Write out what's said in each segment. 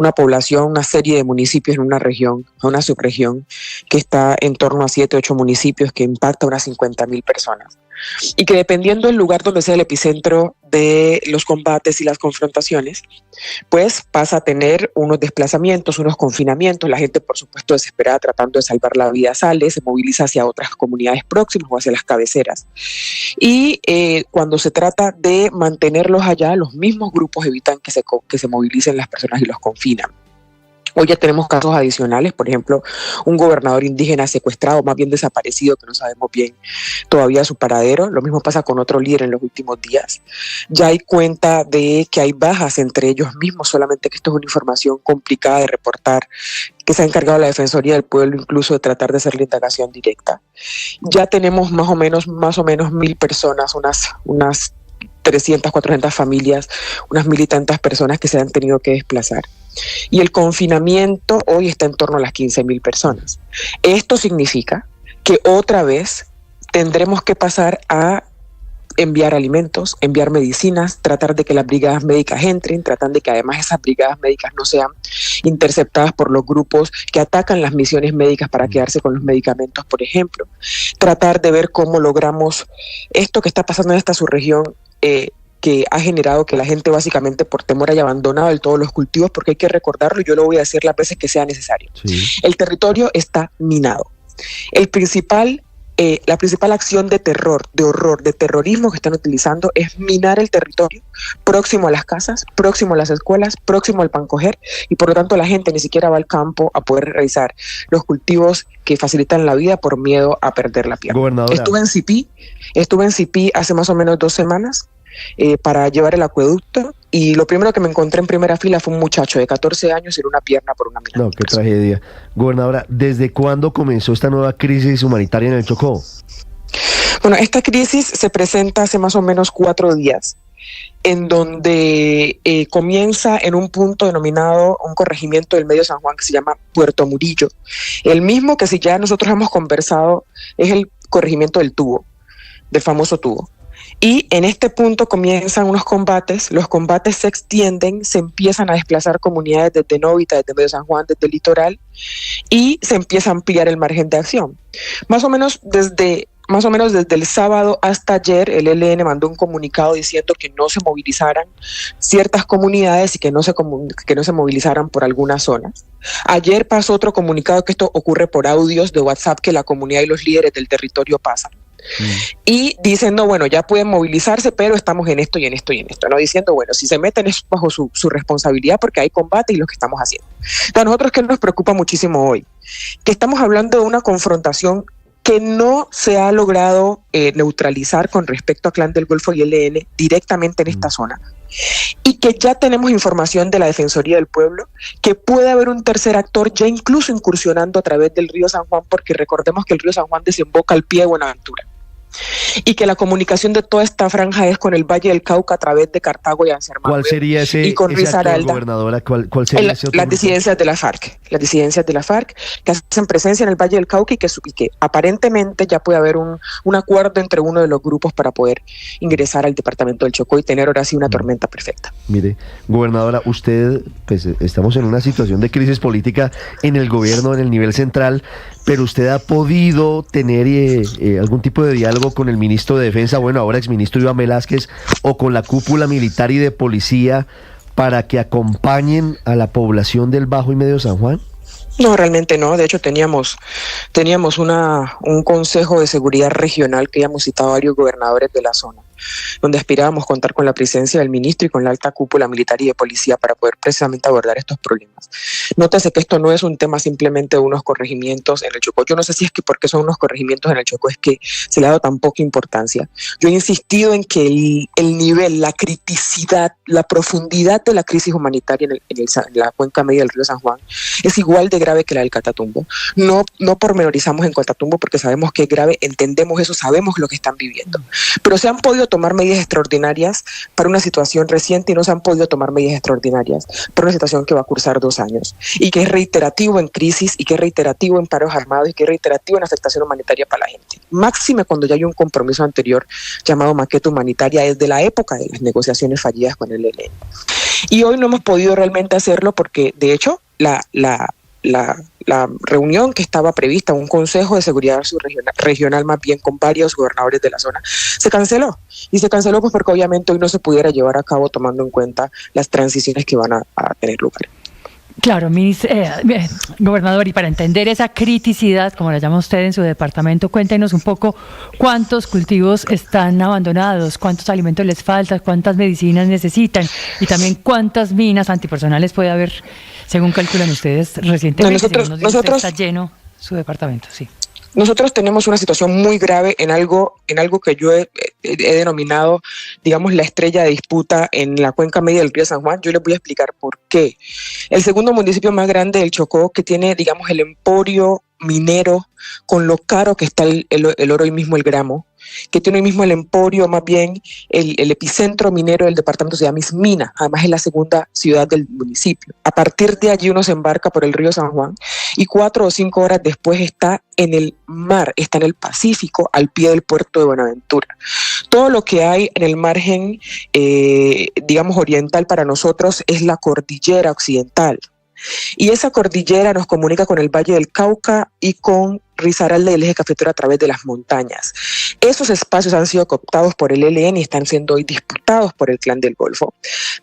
una población, una serie de municipios en una región, una subregión, que está en torno a 7, 8 municipios, que impacta a unas 50.000 personas. Y que dependiendo del lugar donde sea el epicentro de los combates y las confrontaciones, pues pasa a tener unos desplazamientos, unos confinamientos. La gente, por supuesto, desesperada tratando de salvar la vida, se moviliza hacia otras comunidades próximas o hacia las cabeceras. Y cuando se trata de mantenerlos allá, los mismos grupos evitan que se movilicen las personas y los confinan. Hoy ya tenemos casos adicionales, por ejemplo, un gobernador indígena secuestrado, más bien desaparecido, que no sabemos bien todavía su paradero. Lo mismo pasa con otro líder en los últimos días. Ya hay cuenta de que hay bajas entre ellos mismos, solamente que esto es una información complicada de reportar, que se ha encargado la Defensoría del Pueblo incluso de tratar de hacer la indagación directa. Ya tenemos más o menos 1.000 personas, unas 300, 400 familias, unas 1.000 y tantas personas que se han tenido que desplazar. Y el confinamiento hoy está en torno a las 15.000 personas. Esto significa que otra vez tendremos que pasar a enviar alimentos, enviar medicinas, tratar de que las brigadas médicas entren, tratar de que además esas brigadas médicas no sean interceptadas por los grupos que atacan las misiones médicas para quedarse con los medicamentos, por ejemplo. Tratar de ver cómo logramos esto que está pasando en esta subregión, que ha generado que la gente básicamente por temor haya abandonado del todo los cultivos, porque hay que recordarlo, y yo lo voy a decir las veces que sea necesario. Sí. El territorio está minado. La principal acción de terror, de horror, de terrorismo que están utilizando es minar el territorio próximo a las casas, próximo a las escuelas, próximo al pan coger, y por lo tanto la gente ni siquiera va al campo a poder realizar los cultivos que facilitan la vida por miedo a perder la pierna. Gobernadora. Estuve en Cipí hace más o menos 2 semanas para llevar el acueducto, y lo primero que me encontré en primera fila fue un muchacho de 14 años sin una pierna por una mina. No, qué tragedia. Gobernadora, ¿desde cuándo comenzó esta nueva crisis humanitaria en el Chocó? Bueno, esta crisis se presenta hace más o menos 4 días, en donde comienza en un punto denominado un corregimiento del Medio San Juan que se llama Puerto Murillo. El mismo que si ya nosotros hemos conversado es el corregimiento del Tubo, del famoso Tubo. Y en este punto comienzan unos combates, los combates se extienden, se empiezan a desplazar comunidades desde Novita, desde Medio San Juan, desde el litoral, y se empieza a ampliar el margen de acción. Más o menos desde el sábado hasta ayer, el ELN mandó un comunicado diciendo que no se movilizaran ciertas comunidades y que no se movilizaran por algunas zonas. Ayer pasó otro comunicado, que esto ocurre por audios de WhatsApp que la comunidad y los líderes del territorio pasan. Y dicen, no, bueno, ya pueden movilizarse, pero estamos en esto y en esto y en esto, ¿no? Diciendo, bueno, si se meten es bajo su responsabilidad, porque hay combate y lo que estamos haciendo. A nosotros, ¿qué nos preocupa muchísimo hoy? Que estamos hablando de una confrontación que no se ha logrado neutralizar con respecto a Clan del Golfo y ELN directamente en esta zona, y que ya tenemos información de la Defensoría del Pueblo que puede haber un tercer actor ya incluso incursionando a través del río San Juan, porque recordemos que el río San Juan desemboca al pie de Buenaventura, y que la comunicación de toda esta franja es con el Valle del Cauca a través de Cartago y Anserma. ¿Cuál sería ese actor, gobernadora? ¿Cuál sería ese las disidencias de la FARC, que hacen presencia en el Valle del Cauca, y que aparentemente ya puede haber un acuerdo entre uno de los grupos para poder ingresar al departamento del Chocó y tener ahora sí una tormenta perfecta. Mire, gobernadora, usted, pues estamos en una situación de crisis política en el gobierno, en el nivel central, pero usted ha podido tener algún tipo de diálogo con el ministro de Defensa, bueno, ahora exministro Iván Velázquez, o con la cúpula militar y de policía para que acompañen a la población del Bajo y Medio San Juan? No, realmente no. De hecho, teníamos un consejo de seguridad regional que habíamos citado a varios gobernadores de la zona, donde aspirábamos contar con la presencia del ministro y con la alta cúpula militar y de policía para poder precisamente abordar estos problemas. Nótese que esto no es un tema simplemente de unos corregimientos en el Chocó. Yo no sé si es que porque son unos corregimientos en el Chocó es que se le ha dado tan poca importancia. Yo he insistido en que el nivel, la criticidad, la profundidad de la crisis humanitaria en la cuenca media del río San Juan es igual de grave que la del Catatumbo. No pormenorizamos en Catatumbo porque sabemos que es grave, entendemos eso, sabemos lo que están viviendo. Pero se han podido tomar medidas extraordinarias para una situación reciente y no se han podido tomar medidas extraordinarias para una situación que va a cursar 2 años y que es reiterativo en crisis y que es reiterativo en paros armados y que es reiterativo en afectación humanitaria para la gente. Máxime cuando ya hay un compromiso anterior llamado maqueta humanitaria desde la época de las negociaciones fallidas con el ELN. Y hoy no hemos podido realmente hacerlo porque, de hecho, la reunión que estaba prevista, un consejo de seguridad regional más bien con varios gobernadores de la zona, se canceló. Y se canceló pues porque obviamente hoy no se pudiera llevar a cabo tomando en cuenta las transiciones que van a tener lugar. Claro, gobernador, y para entender esa criticidad, como la llama usted en su departamento, cuéntenos un poco cuántos cultivos están abandonados, cuántos alimentos les faltan, cuántas medicinas necesitan y también cuántas minas antipersonales puede haber, según calculan ustedes recientemente. Nosotros está lleno su departamento, sí. Nosotros tenemos una situación muy grave en algo que yo he denominado, digamos, la estrella de disputa en la cuenca media del río San Juan. Yo les voy a explicar por qué. El segundo municipio más grande del Chocó, que tiene, digamos, el emporio minero, con lo caro que está el oro hoy mismo, el gramo, que tiene hoy mismo el emporio, más bien el epicentro minero del departamento se llama Ismina, además es la segunda ciudad del municipio. A partir de allí uno se embarca por el río San Juan y 4 o 5 horas después está en el mar, está en el Pacífico, al pie del puerto de Buenaventura. Todo lo que hay en el margen, digamos, oriental para nosotros es la cordillera occidental. Y esa cordillera nos comunica con el Valle del Cauca y con Risaralda y el eje cafetero a través de las montañas. Esos espacios han sido cooptados por el ELN y están siendo hoy disputados por el Clan del Golfo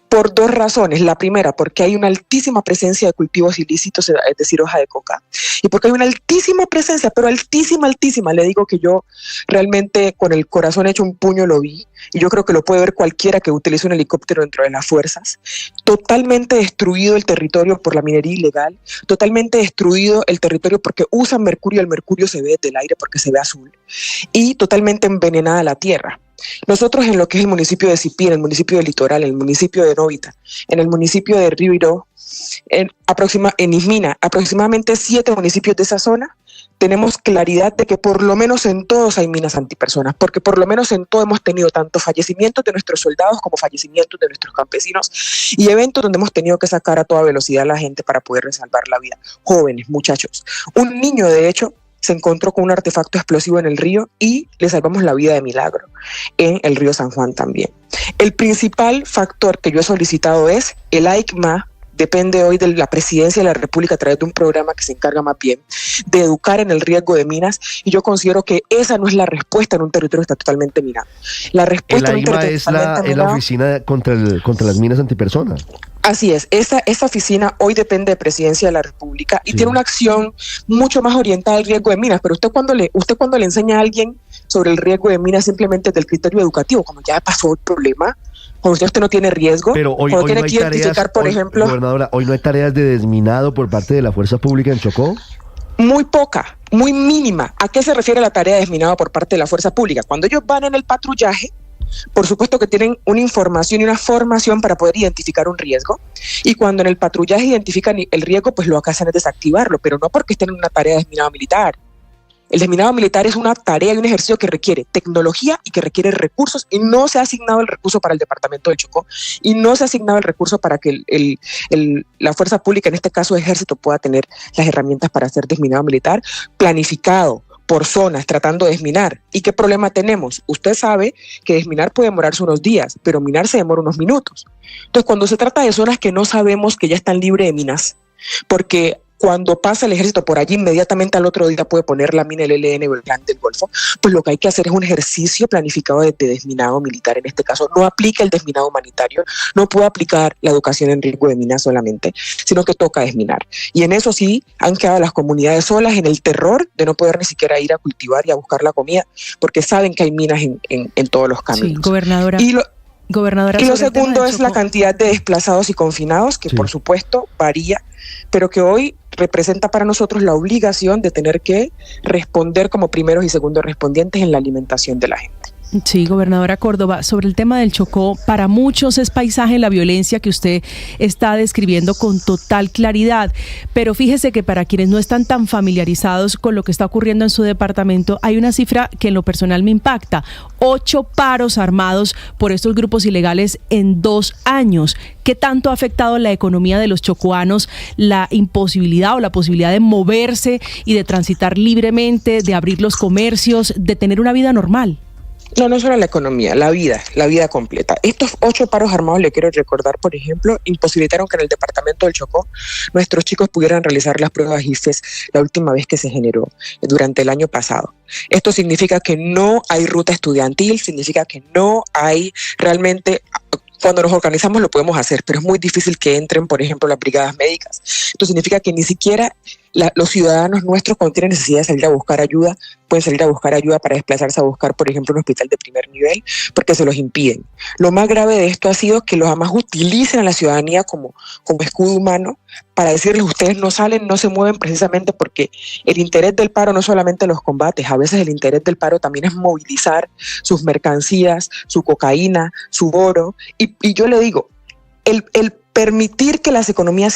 por 2 razones. La primera, porque hay una altísima presencia de cultivos ilícitos, es decir, hoja de coca, y porque hay una altísima presencia, pero altísima, le digo que yo realmente con el corazón hecho un puño lo vi, y yo creo que lo puede ver cualquiera que utilice un helicóptero dentro de las fuerzas. Totalmente destruido el territorio por la minería ilegal, totalmente destruido el territorio porque usan mercurio, el mercurio se ve desde el aire porque se ve azul, y totalmente envenenada la tierra. Nosotros en lo que es el municipio de Sipí, en el municipio de Litoral, en el municipio de Novita, en el municipio de Río Iró, en Ismina, aproximadamente 7 municipios de esa zona, tenemos claridad de que por lo menos en todos hay minas antipersonas, porque por lo menos en todo hemos tenido tanto fallecimientos de nuestros soldados como fallecimientos de nuestros campesinos y eventos donde hemos tenido que sacar a toda velocidad a la gente para poder salvar la vida. Jóvenes, muchachos. Un niño, de hecho, se encontró con un artefacto explosivo en el río y le salvamos la vida de milagro en el río San Juan también. El principal factor que yo he solicitado es el AICMA. Depende hoy de la Presidencia de la República a través de un programa que se encarga más bien de educar en el riesgo de minas, y yo considero que esa no es la respuesta en un territorio que está totalmente minado. La respuesta en un territorio es la oficina contra las minas antipersonas. Así es, esa oficina hoy depende de Presidencia de la República y tiene una acción mucho más orientada al riesgo de minas, pero usted cuando le enseña a alguien sobre el riesgo de minas simplemente del criterio educativo, como ya pasó el problema, cuando usted no tiene riesgo, pero hoy tiene no hay que identificar, tareas, por ejemplo... Gobernadora, ¿hoy no hay tareas de desminado por parte de la fuerza pública en Chocó? Muy poca, muy mínima. ¿A qué se refiere la tarea de desminado por parte de la fuerza pública? Cuando ellos van en el patrullaje, por supuesto que tienen una información y una formación para poder identificar un riesgo, y cuando en el patrullaje identifican el riesgo, pues lo que hacen es desactivarlo, pero no porque estén en una tarea de desminado militar. El desminado militar es una tarea y un ejercicio que requiere tecnología y que requiere recursos, y no se ha asignado el recurso para el departamento del Chocó, y no se ha asignado el recurso para que la fuerza pública, en este caso el ejército, pueda tener las herramientas para hacer desminado militar planificado por zonas, tratando de desminar. ¿Y qué problema tenemos? Usted sabe que desminar puede demorarse unos días, pero minar se demora unos minutos. Entonces, cuando se trata de zonas que no sabemos que ya están libres de minas, porque cuando pasa el ejército por allí, inmediatamente al otro día puede poner la mina, el ELN o el Clan del Golfo, pues lo que hay que hacer es un ejercicio planificado de desminado militar. En este caso no aplica el desminado humanitario, no puede aplicar la educación en riesgo de minas solamente, sino que toca desminar. Y en eso sí han quedado las comunidades solas en el terror de no poder ni siquiera ir a cultivar y a buscar la comida, porque saben que hay minas en todos los caminos. Sí, gobernadora. Y lo segundo es la cantidad de desplazados y confinados, que por supuesto varía, pero que hoy representa para nosotros la obligación de tener que responder como primeros y segundos respondientes en la alimentación de la gente. Sí, gobernadora Córdoba, sobre el tema del Chocó, para muchos es paisaje la violencia que usted está describiendo con total claridad, pero fíjese que para quienes no están tan familiarizados con lo que está ocurriendo en su departamento, hay una cifra que en lo personal me impacta: 8 paros armados por estos grupos ilegales en 2 años. ¿Qué tanto ha afectado la economía de los chocoanos la imposibilidad o la posibilidad de moverse y de transitar libremente, de abrir los comercios, de tener una vida normal? No, no solo la economía, la vida completa. Estos 8 paros armados, le quiero recordar, por ejemplo, imposibilitaron que en el departamento del Chocó nuestros chicos pudieran realizar las pruebas IFES la última vez que se generó, durante el año pasado. Esto significa que no hay ruta estudiantil, significa que no hay realmente... Cuando nos organizamos lo podemos hacer, pero es muy difícil que entren, por ejemplo, las brigadas médicas. Esto significa que ni siquiera los ciudadanos nuestros, cuando tienen necesidad de salir a buscar ayuda, pueden salir a buscar ayuda para desplazarse a buscar, por ejemplo, un hospital de primer nivel, porque se los impiden. Lo más grave de esto ha sido que los AMAS utilicen a la ciudadanía como escudo humano para decirles: ustedes no salen, no se mueven, precisamente porque el interés del paro no solamente los combates, a veces el interés del paro también es movilizar sus mercancías, su cocaína, su oro. Y yo le digo, el permitir que las economías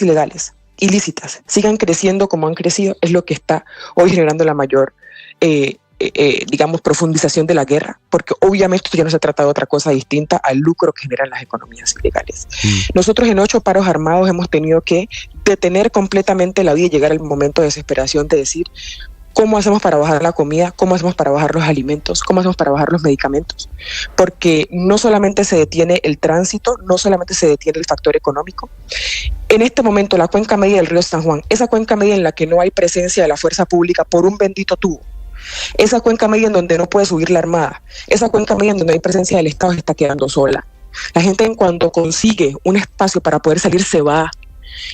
ilícitas sigan creciendo como han crecido es lo que está hoy generando la mayor, profundización de la guerra, porque obviamente esto ya no se trata de otra cosa distinta al lucro que generan las economías ilegales. Nosotros en 8 paros armados hemos tenido que detener completamente la vida y llegar al momento de desesperación de decir: ¿cómo hacemos para bajar la comida? ¿Cómo hacemos para bajar los alimentos? ¿Cómo hacemos para bajar los medicamentos? Porque no solamente se detiene el tránsito, no solamente se detiene el factor económico. En este momento, la cuenca media del río San Juan, esa cuenca media en la que no hay presencia de la fuerza pública por un bendito tubo, esa cuenca media en donde no puede subir la armada, esa cuenca media en donde no hay presencia del Estado, se está quedando sola. La gente, en cuanto consigue un espacio para poder salir, se va.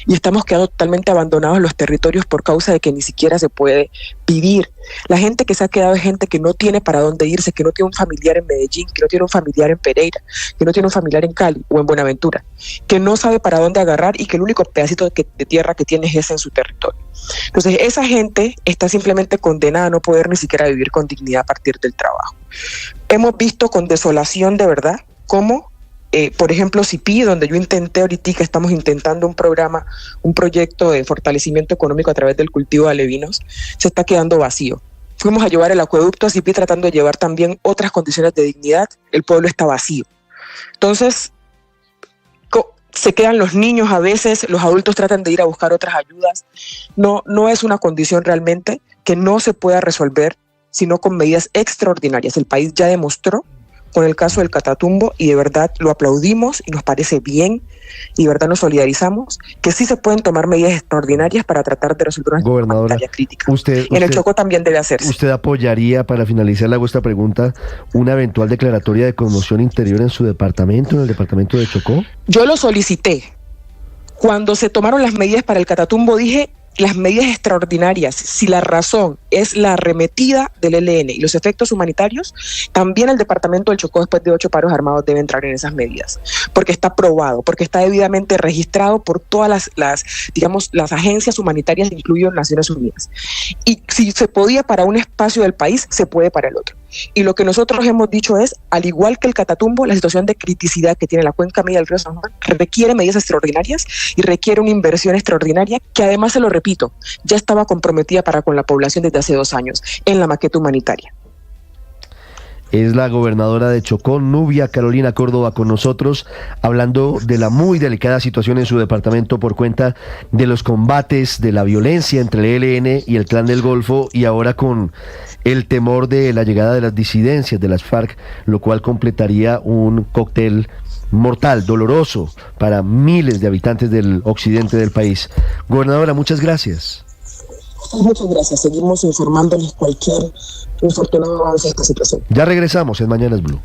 Y estamos quedando totalmente abandonados en los territorios por causa de que ni siquiera se puede vivir. La gente que se ha quedado es gente que no tiene para dónde irse, que no tiene un familiar en Medellín, que no tiene un familiar en Pereira, que no tiene un familiar en Cali o en Buenaventura, que no sabe para dónde agarrar y que el único pedacito de tierra que tiene es ese en su territorio. Entonces, esa gente está simplemente condenada a no poder ni siquiera vivir con dignidad a partir del trabajo. Hemos visto con desolación de verdad cómo por ejemplo, CIPI, donde yo intenté ahorita, estamos intentando un proyecto de fortalecimiento económico a través del cultivo de alevinos, se está quedando vacío. Fuimos a llevar el acueducto a CIPI tratando de llevar también otras condiciones de dignidad, el pueblo está vacío. Entonces, se quedan los niños a veces, los adultos tratan de ir a buscar otras ayudas. No es una condición realmente que no se pueda resolver, sino con medidas extraordinarias. El país ya demostró con el caso del Catatumbo, y de verdad lo aplaudimos y nos parece bien, y de verdad nos solidarizamos, que sí se pueden tomar medidas extraordinarias para tratar de resolver una situación humanitaria crítica. En el Chocó también debe hacerse. ¿Usted apoyaría, para finalizar, le hago esta pregunta, una eventual declaratoria de conmoción interior en su departamento, en el departamento de Chocó? Yo lo solicité. Cuando se tomaron las medidas para el Catatumbo, dije: las medidas extraordinarias, si la razón es la arremetida del ELN y los efectos humanitarios, también el departamento del Chocó, después de 8 paros armados, debe entrar en esas medidas, porque está probado, porque está debidamente registrado por todas las agencias humanitarias, incluido Naciones Unidas. Y si se podía para un espacio del país, se puede para el otro. Y lo que nosotros hemos dicho es, al igual que el Catatumbo, la situación de criticidad que tiene la cuenca media del río San Juan requiere medidas extraordinarias y requiere una inversión extraordinaria que, además, se lo repito, ya estaba comprometida para con la población desde hace 2 años en la maqueta humanitaria. Es la gobernadora de Chocó, Nubia Carolina Córdoba, con nosotros, hablando de la muy delicada situación en su departamento por cuenta de los combates, de la violencia entre el ELN y el Clan del Golfo, y ahora con el temor de la llegada de las disidencias de las FARC, lo cual completaría un cóctel mortal, doloroso para miles de habitantes del occidente del país. Gobernadora, muchas gracias. Muchas gracias. Seguimos informándoles cualquier infortunado avance de esta situación. Ya regresamos en Mañanas Blue.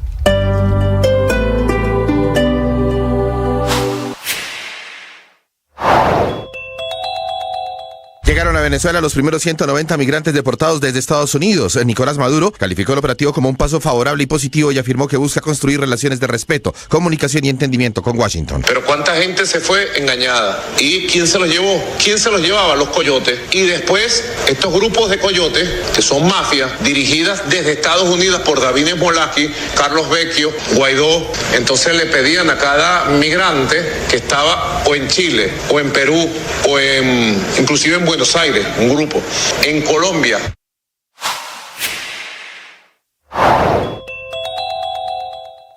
Llegaron a Venezuela los primeros 190 migrantes deportados desde Estados Unidos. Nicolás Maduro calificó el operativo como un paso favorable y positivo y afirmó que busca construir relaciones de respeto, comunicación y entendimiento con Washington. Pero ¿cuánta gente se fue engañada? ¿Y quién se los llevó? ¿Quién se los llevaba? Los coyotes. Y después, estos grupos de coyotes, que son mafias, dirigidas desde Estados Unidos por David Smolaki, Carlos Vecchio, Guaidó, entonces le pedían a cada migrante que estaba o en Chile, o en Perú, o inclusive en Buenos Aires, un grupo, en Colombia.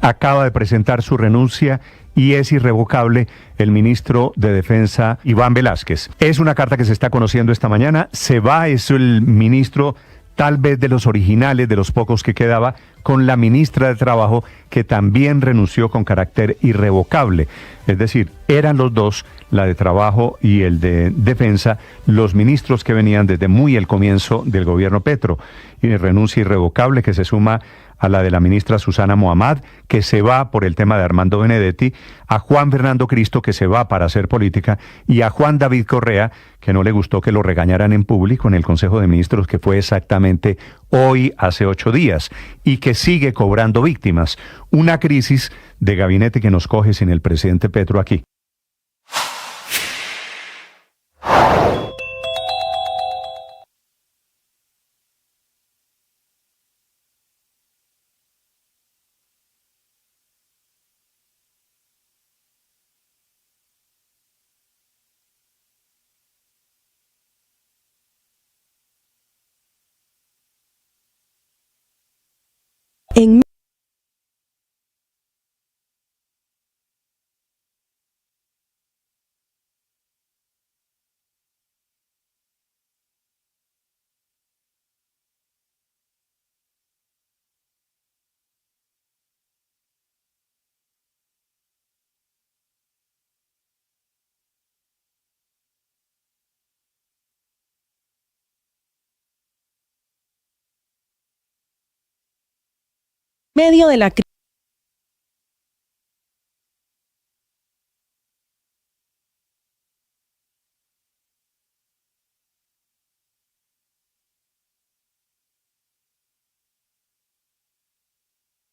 Acaba de presentar su renuncia y es irrevocable el ministro de Defensa, Iván Velásquez. Es una carta que se está conociendo esta mañana. Se va, es el ministro tal vez de los originales, de los pocos que quedaba, con la ministra de Trabajo, que también renunció con carácter irrevocable. Es decir, eran los dos, la de Trabajo y el de Defensa, los ministros que venían desde muy el comienzo del gobierno Petro. Y renuncia irrevocable que se suma a la de la ministra Susana Muhammad, que se va por el tema de Armando Benedetti, a Juan Fernando Cristo, que se va para hacer política, y a Juan David Correa, que no le gustó que lo regañaran en público en el Consejo de Ministros, que fue exactamente hoy, hace 8 días, y que sigue cobrando víctimas. Una crisis de gabinete que nos coge sin el presidente Petro aquí. En medio de la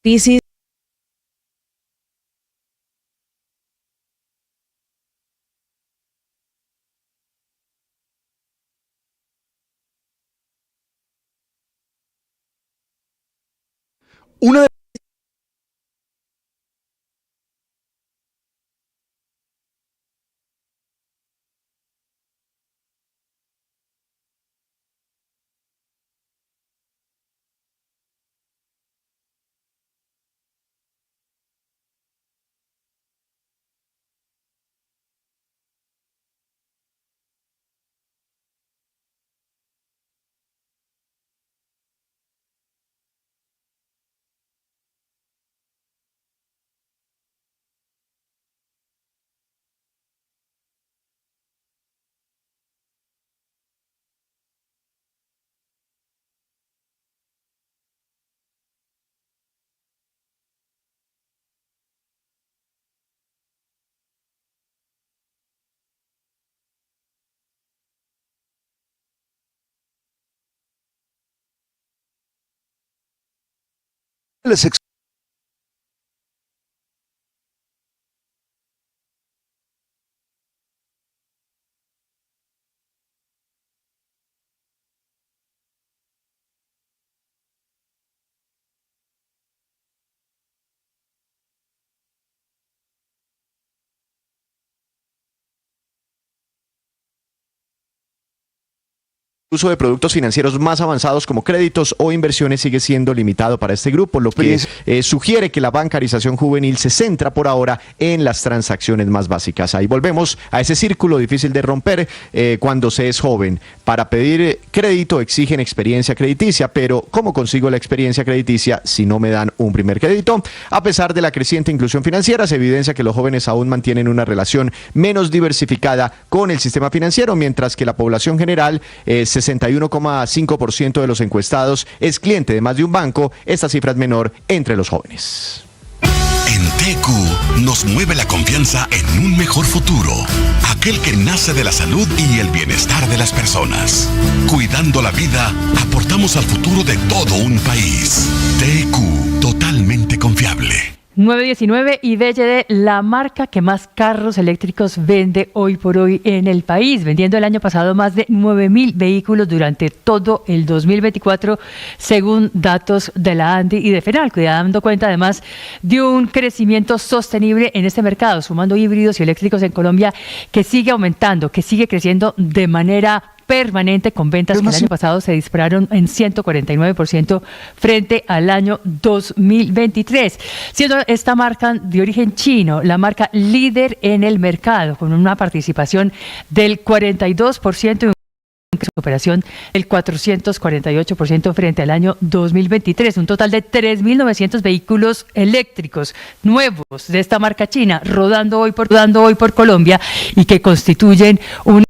crisis Una de las uso de productos financieros más avanzados como créditos o inversiones sigue siendo limitado para este grupo, lo que sugiere que la bancarización juvenil se centra por ahora en las transacciones más básicas. Ahí volvemos a ese círculo difícil de romper cuando se es joven. Para pedir crédito exigen experiencia crediticia, pero ¿cómo consigo la experiencia crediticia si no me dan un primer crédito? A pesar de la creciente inclusión financiera, se evidencia que los jóvenes aún mantienen una relación menos diversificada con el sistema financiero, mientras que la población general 61,5% de los encuestados es cliente de más de un banco. Esta cifra es menor entre los jóvenes. En TQ nos mueve la confianza en un mejor futuro, aquel que nace de la salud y el bienestar de las personas. Cuidando la vida, aportamos al futuro de todo un país. TQ, totalmente confiable. 919 y BYD, la marca que más carros eléctricos vende hoy por hoy en el país, vendiendo el año pasado más de 9.000 vehículos durante todo el 2024, según datos de la ANDI y de Fenalco, y dando cuenta además de un crecimiento sostenible en este mercado, sumando híbridos y eléctricos en Colombia, que sigue aumentando, que sigue creciendo de manera permanente, con ventas que el año pasado se dispararon en 149% frente al año 2023, siendo esta marca de origen chino la marca líder en el mercado, con una participación del 42%, operación el 448% frente al año 2023. Un total de 3.900 vehículos eléctricos nuevos de esta marca china rodando hoy por Colombia y que constituyen un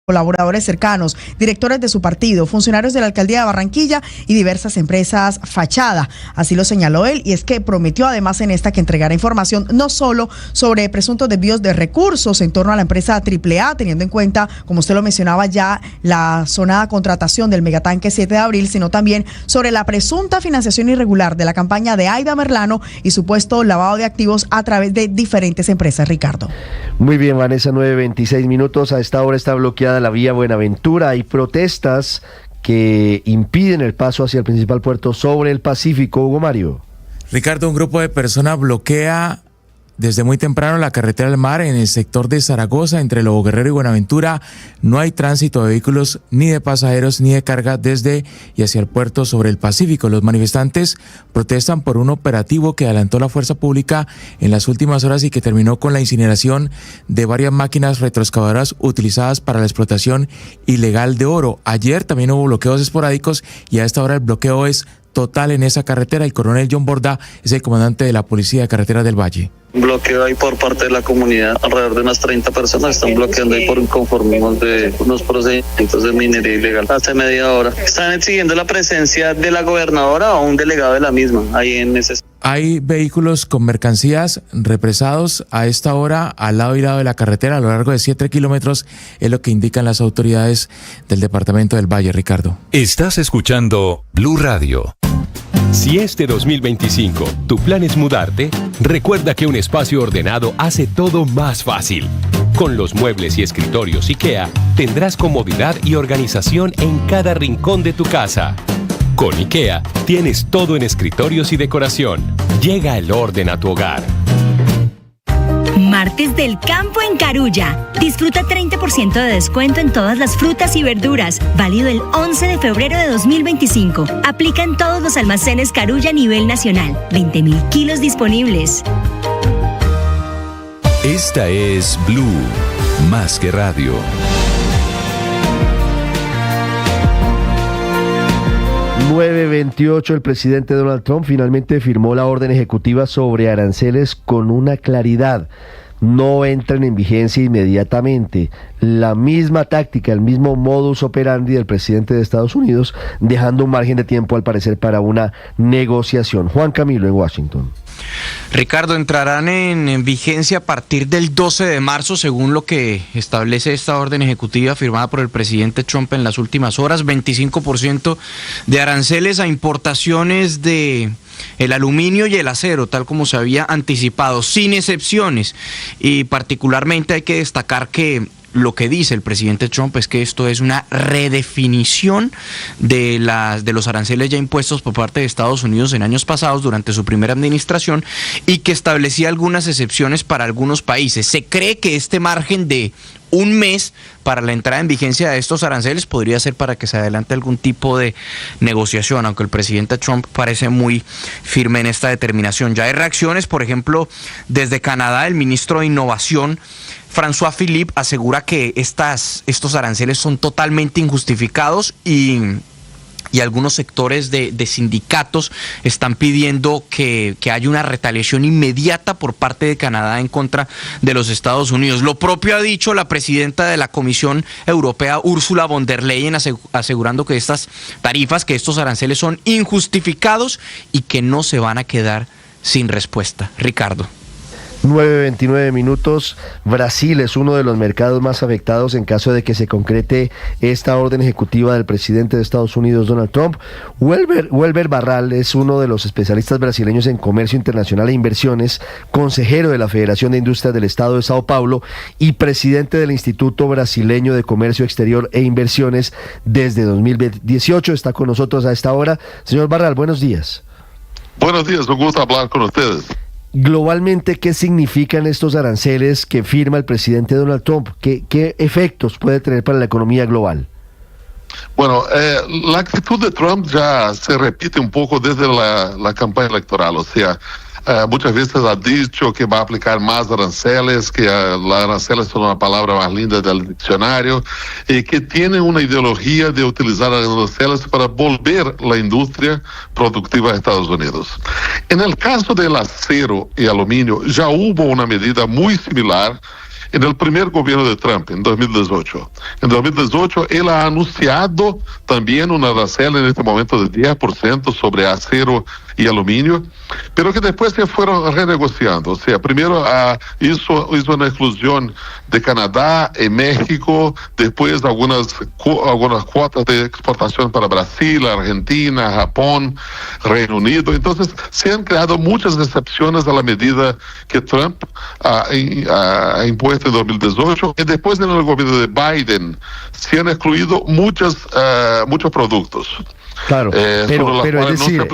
colaboradores cercanos, directores de su partido, funcionarios de la alcaldía de Barranquilla y diversas empresas fachada. Así lo señaló él, y es que prometió además en esta que entregará información no solo sobre presuntos desvíos de recursos en torno a la empresa AAA, teniendo en cuenta, como usted lo mencionaba ya, la sonada contratación del megatanque 7 de abril, sino también sobre la presunta financiación irregular de la campaña de Aida Merlano y supuesto lavado de activos a través de diferentes empresas. Ricardo. Muy bien, Vanessa, 9:26 minutos. A esta hora está bloqueada la vía Buenaventura. Hay protestas que impiden el paso hacia el principal puerto sobre el Pacífico. Hugo Mario. Ricardo, un grupo de personas bloquea desde muy temprano la carretera del mar en el sector de Zaragoza, entre Lobo Guerrero y Buenaventura. No hay tránsito de vehículos ni de pasajeros ni de carga desde y hacia el puerto sobre el Pacífico. Los manifestantes protestan por un operativo que adelantó la fuerza pública en las últimas horas y que terminó con la incineración de varias máquinas retroexcavadoras utilizadas para la explotación ilegal de oro. Ayer también hubo bloqueos esporádicos y a esta hora el bloqueo es total en esa carretera. El coronel John Borda es el comandante de la Policía de Carreteras del Valle. Bloqueo ahí por parte de la comunidad, alrededor de unas 30 personas están bloqueando ahí por inconformismos de unos procedimientos de minería ilegal. Hace media hora están exigiendo la presencia de la gobernadora o un delegado de la misma ahí en ese. Hay vehículos con mercancías represados a esta hora al lado y lado de la carretera a lo largo de 7 kilómetros, es lo que indican las autoridades del departamento del Valle. Ricardo. Estás escuchando Blue Radio. Si este 2025 tu plan es mudarte, recuerda que un espacio ordenado hace todo más fácil. Con los muebles y escritorios IKEA, tendrás comodidad y organización en cada rincón de tu casa. Con IKEA, tienes todo en escritorios y decoración. Llega el orden a tu hogar. Martes del Campo en Carulla. Disfruta 30% de descuento en todas las frutas y verduras. Válido el 11 de febrero de 2025. Aplica en todos los almacenes Carulla a nivel nacional. 20.000 kilos disponibles. Esta es Blue, más que radio. (9:28) El presidente Donald Trump finalmente firmó la orden ejecutiva sobre aranceles con una claridad. No entran en vigencia inmediatamente. La misma táctica, el mismo modus operandi del presidente de Estados Unidos, dejando un margen de tiempo al parecer para una negociación. Juan Camilo en Washington. Ricardo, entrarán en vigencia a partir del 12 de marzo, según lo que establece esta orden ejecutiva firmada por el presidente Trump en las últimas horas. 25% de aranceles a importaciones de el aluminio y el acero, tal como se había anticipado, sin excepciones. Y particularmente hay que destacar que lo que dice el presidente Trump es que esto es una redefinición de los aranceles ya impuestos por parte de Estados Unidos en años pasados durante su primera administración, y que establecía algunas excepciones para algunos países. Se cree que este margen de un mes para la entrada en vigencia de estos aranceles podría ser para que se adelante algún tipo de negociación, aunque el presidente Trump parece muy firme en esta determinación. Ya hay reacciones, por ejemplo, desde Canadá. El ministro de Innovación, François Philippe, asegura que estos aranceles son totalmente injustificados y algunos sectores de sindicatos están pidiendo que haya una retaliación inmediata por parte de Canadá en contra de los Estados Unidos. Lo propio ha dicho la presidenta de la Comisión Europea, Ursula von der Leyen, asegurando que estas tarifas, que estos aranceles son injustificados y que no se van a quedar sin respuesta. Ricardo. 9:29. Brasil es uno de los mercados más afectados en caso de que se concrete esta orden ejecutiva del presidente de Estados Unidos, Donald Trump. Welber Barral es uno de los especialistas brasileños en comercio internacional e inversiones, consejero de la Federación de Industrias del Estado de Sao Paulo y presidente del Instituto Brasileño de Comercio Exterior e Inversiones desde 2018. Está con nosotros a esta hora. Señor Barral, buenos días. Buenos días, un gusto hablar con ustedes. Globalmente, ¿qué significan estos aranceles que firma el presidente Donald Trump? ¿Qué efectos puede tener para la economía global? Bueno, la actitud de Trump ya se repite un poco desde la campaña electoral, o sea, muchas veces ha dicho que va a aplicar más aranceles, que las aranceles son una palabra más linda del diccionario, y que tiene una ideología de utilizar aranceles para volver la industria productiva de Estados Unidos. En el caso del acero y aluminio, ya hubo una medida muy similar en el primer gobierno de Trump, en 2018. En 2018, él ha anunciado también una arancel en este momento de 10% sobre acero y aluminio, pero que después se fueron renegociando. O sea, primero hizo una exclusión de Canadá y México, después algunas cuotas de exportación para Brasil, Argentina, Japón, Reino Unido. Entonces, se han creado muchas excepciones a la medida que Trump ha impuesto en 2018, y después en el gobierno de Biden se han excluido muchos productos. Claro, pero es decir,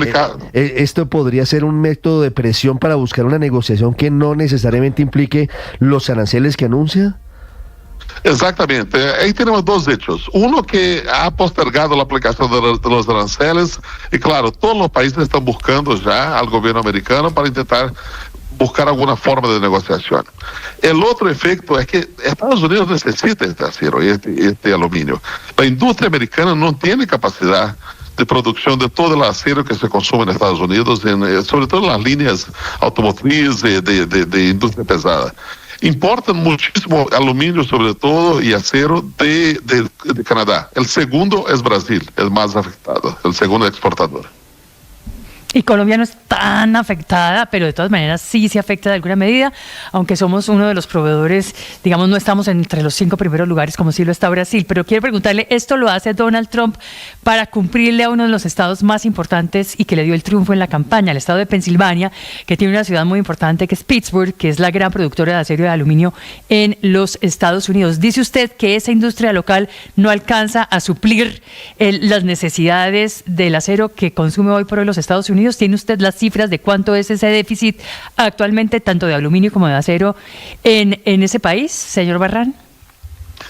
esto podría ser un método de presión para buscar una negociación que no necesariamente implique los aranceles que anuncia. Exactamente, ahí tenemos dos hechos. Uno, que ha postergado la aplicación de los aranceles, y claro, todos los países están buscando ya al gobierno americano para intentar buscar alguna forma de negociación. El otro efecto es que Estados Unidos necesita este acero y este aluminio. La industria americana no tiene capacidad de producción de todo el acero que se consume en Estados Unidos, sobre todo en las líneas automotrices de industria pesada. Importan muchísimo aluminio, sobre todo, y acero de Canadá. El segundo es Brasil, el más afectado, el segundo exportador. Y Colombia no es tan afectada, pero de todas maneras sí se afecta de alguna medida, aunque somos uno de los proveedores, digamos, no estamos entre los 5 primeros lugares como sí lo está Brasil. Pero quiero preguntarle, ¿esto lo hace Donald Trump para cumplirle a uno de los estados más importantes y que le dio el triunfo en la campaña, el estado de Pensilvania, que tiene una ciudad muy importante que es Pittsburgh, que es la gran productora de acero y de aluminio en los Estados Unidos? Dice usted que esa industria local no alcanza a suplir las necesidades del acero que consume hoy por hoy los Estados Unidos. ¿Tiene usted las cifras de cuánto es ese déficit actualmente, tanto de aluminio como de acero, en ese país, señor Barran?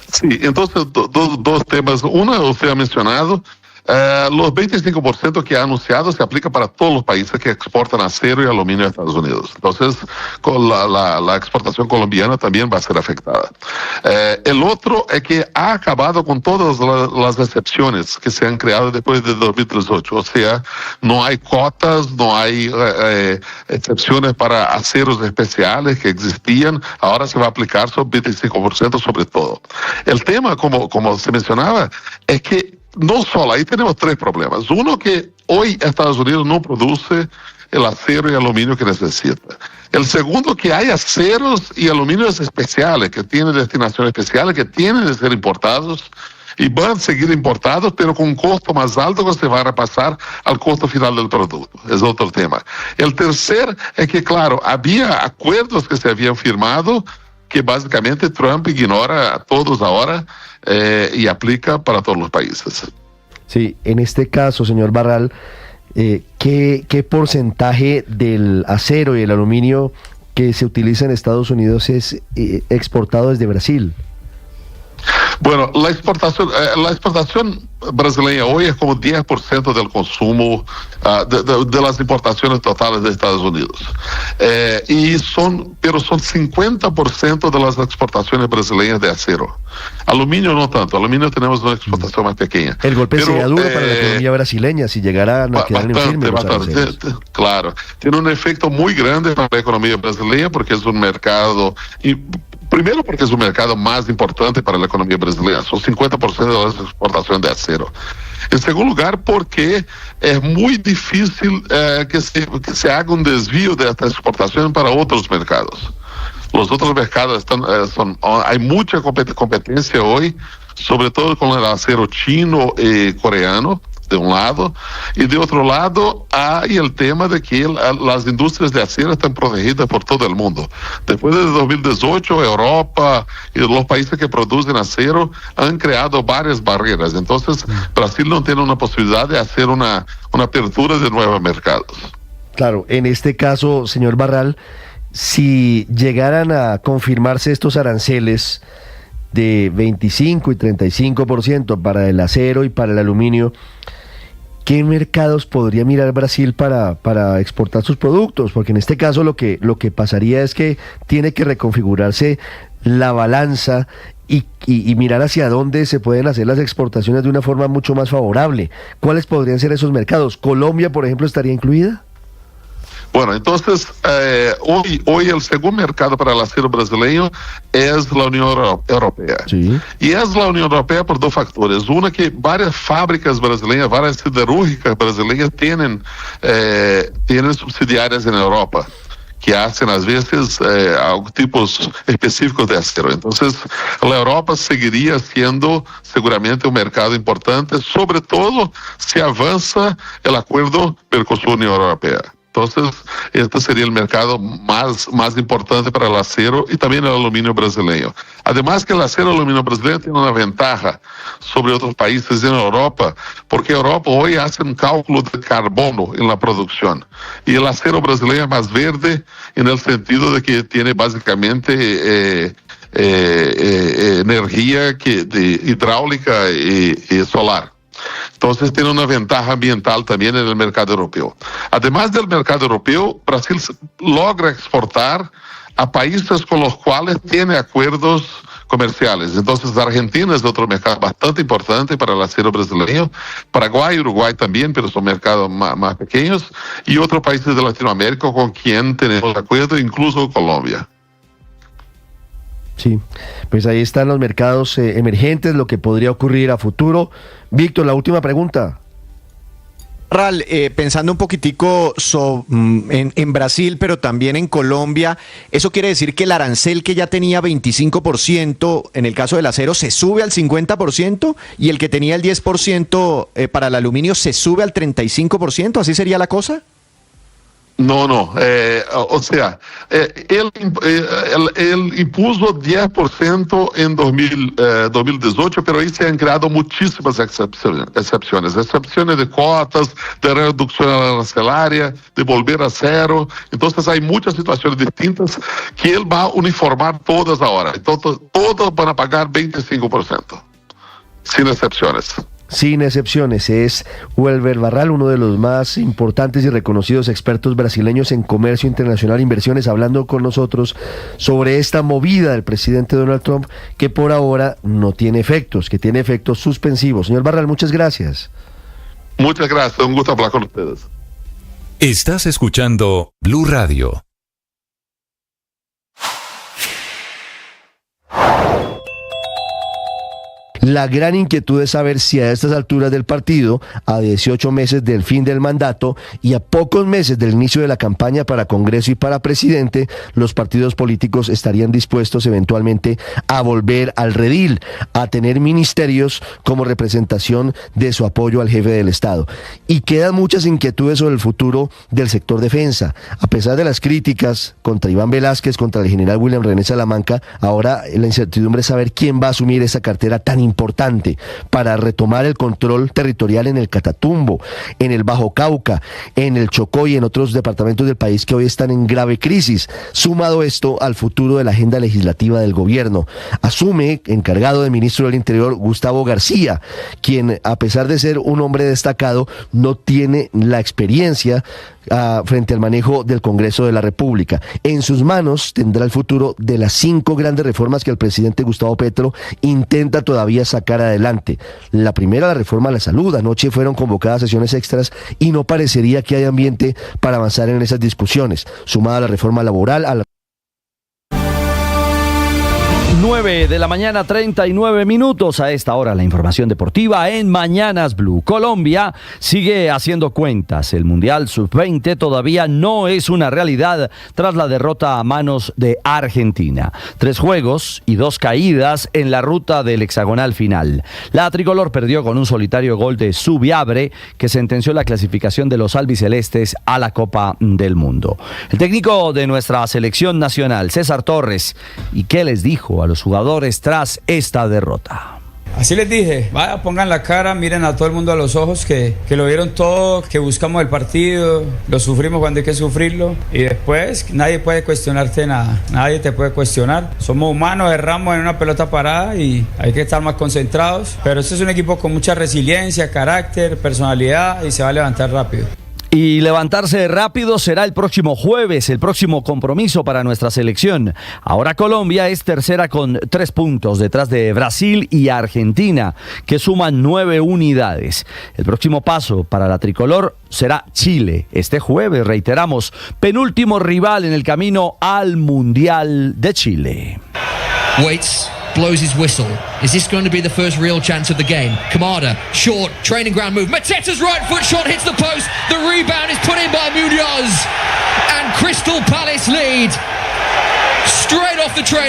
Sí, entonces dos temas. Uno, usted ha mencionado, los 25% que ha anunciado se aplica para todos los países que exportan acero y aluminio a Estados Unidos. Entonces, con la exportación colombiana también va a ser afectada. El otro es que ha acabado con todas las excepciones que se han creado después de 2018. O sea, no hay cuotas, no hay excepciones para aceros especiales que existían. Ahora se va a aplicar sobre 25% sobre todo. El tema, como se mencionaba, es que no solo, ahí tenemos tres problemas. Uno, que hoy Estados Unidos no produce el acero y aluminio que necesita. El segundo, que hay aceros y aluminios especiales, que tienen destinación especial, que tienen que ser importados y van a seguir importados, pero con un costo más alto que se va a repasar al costo final del producto. Es otro tema. El tercer es que, claro, había acuerdos que se habían firmado que básicamente Trump ignora a todos ahora y aplica para todos los países. Sí, en este caso, señor Barral, ¿qué porcentaje del acero y el aluminio que se utiliza en Estados Unidos es exportado desde Brasil? Bueno, la exportación brasileña hoy es como 10% del consumo de las importaciones totales de Estados Unidos. Pero son 50% de las exportaciones brasileñas de acero. Aluminio no tanto, aluminio tenemos una exportación más pequeña. El golpe sería duro para la economía brasileña si llegara a quedar en firme. Claro, tiene un efecto muy grande para la economía brasileña porque es un mercado... Primero porque es un mercado más importante para la economía brasileña, son 50% de las exportaciones de acero. En segundo lugar, porque es muy difícil que se haga un desvío de esta exportación para otros mercados. Los otros mercados hay mucha competencia hoy, sobre todo con el acero chino y coreano, de un lado, y de otro lado hay el tema de que las industrias de acero están protegidas por todo el mundo. Después de 2018, Europa y los países que producen acero han creado varias barreras. Entonces, Brasil no tiene una posibilidad de hacer una apertura de nuevos mercados. Claro, en este caso, señor Barral, si llegaran a confirmarse estos aranceles de 25 y 35% para el acero y para el aluminio, ¿qué mercados podría mirar Brasil para exportar sus productos? Porque en este caso lo que pasaría es que tiene que reconfigurarse la balanza y mirar hacia dónde se pueden hacer las exportaciones de una forma mucho más favorable. ¿Cuáles podrían ser esos mercados? ¿Colombia, por ejemplo, estaría incluida? Bueno, entonces, hoy el segundo mercado para el acero brasileño es la Unión Europea. Sí. Y es la Unión Europea por dos factores. Una, que varias fábricas brasileñas, varias siderúrgicas brasileñas tienen subsidiarias en Europa, que hacen a veces tipos específicos de acero. Entonces, la Europa seguiría siendo seguramente un mercado importante, sobre todo si avanza el acuerdo Mercosur-Unión Europea. Entonces, este sería el mercado más importante para el acero y también el aluminio brasileño. Además que el acero y el aluminio brasileño tiene una ventaja sobre otros países en Europa, porque Europa hoy hace un cálculo de carbono en la producción. Y el acero brasileño es más verde en el sentido de que tiene básicamente energía hidráulica y solar. Entonces tiene una ventaja ambiental también en el mercado europeo. Además del mercado europeo, Brasil logra exportar a países con los cuales tiene acuerdos comerciales. Entonces Argentina es otro mercado bastante importante para el acero brasileño, Paraguay, Uruguay también, pero son mercados más pequeños, y otros países de Latinoamérica con quien tenemos acuerdo, incluso Colombia. Sí, pues ahí están los mercados emergentes, lo que podría ocurrir a futuro. Víctor, la última pregunta. Ral, pensando un poquitico en Brasil, pero también en Colombia, ¿eso quiere decir que el arancel que ya tenía 25% en el caso del acero se sube al 50% y el que tenía el 10% para el aluminio se sube al 35%? ¿Así sería la cosa? No, o sea, él impuso 10% en 2018, pero ahí se han creado muchísimas excepciones de cuotas, de reducción arancelaria, de volver a cero. Entonces hay muchas situaciones distintas que él va a uniformar todas ahora. Entonces, todos van a pagar 25%, sin excepciones. Sin excepciones, es Welber Barral, uno de los más importantes y reconocidos expertos brasileños en comercio internacional e inversiones, hablando con nosotros sobre esta movida del presidente Donald Trump, que por ahora no tiene efectos, que tiene efectos suspensivos. Señor Barral, muchas gracias. Muchas gracias, un gusto hablar con ustedes. Estás escuchando Blue Radio. La gran inquietud es saber si a estas alturas del partido, a 18 meses del fin del mandato y a pocos meses del inicio de la campaña para Congreso y para presidente, los partidos políticos estarían dispuestos eventualmente a volver al redil, a tener ministerios como representación de su apoyo al jefe del Estado. Y quedan muchas inquietudes sobre el futuro del sector defensa. A pesar de las críticas contra Iván Velázquez, contra el general William René Salamanca, ahora la incertidumbre es saber quién va a asumir esa cartera tan importante para retomar el control territorial en el Catatumbo, en el Bajo Cauca, en el Chocó y en otros departamentos del país que hoy están en grave crisis. Sumado esto al futuro de la agenda legislativa del gobierno. Asume, encargado del ministro del Interior, Gustavo García, quien, a pesar de ser un hombre destacado, no tiene la experiencia frente al manejo del Congreso de la República. En sus manos tendrá el futuro de las 5 grandes reformas que el presidente Gustavo Petro intenta todavía sacar adelante. La primera, la reforma a la salud. Anoche fueron convocadas sesiones extras y no parecería que haya ambiente para avanzar en esas discusiones. Sumada a la reforma laboral, a la 9 de la mañana, 39 minutos. A esta hora la información deportiva en Mañanas Blue. Colombia sigue haciendo cuentas. El Mundial Sub-20 todavía no es una realidad tras la derrota a manos de Argentina. 3 juegos y 2 caídas en la ruta del hexagonal final. La tricolor perdió con un solitario gol de Subiabre, que sentenció la clasificación de los albicelestes a la Copa del Mundo. El técnico de nuestra selección nacional, César Torres, ¿y qué les dijo a los jugadores tras esta derrota? Así les dije, vaya, pongan la cara, miren a todo el mundo a los ojos, que lo vieron todo, que buscamos el partido, lo sufrimos cuando hay que sufrirlo y después nadie puede cuestionarte nada, nadie te puede cuestionar. Somos humanos, erramos en una pelota parada y hay que estar más concentrados, pero este es un equipo con mucha resiliencia, carácter, personalidad y se va a levantar rápido. Y levantarse rápido será el próximo jueves, el próximo compromiso para nuestra selección. Ahora Colombia es tercera con 3 puntos, detrás de Brasil y Argentina, que suman 9 unidades. El próximo paso para la tricolor será Chile. Este jueves, reiteramos, penúltimo rival en el camino al Mundial de Chile. Waits. Blows his whistle. Is this going to be the first real chance of the game? Kamada, short, training ground move. Mateta's right foot shot hits the post. The rebound is put in by Munoz. And Crystal Palace lead.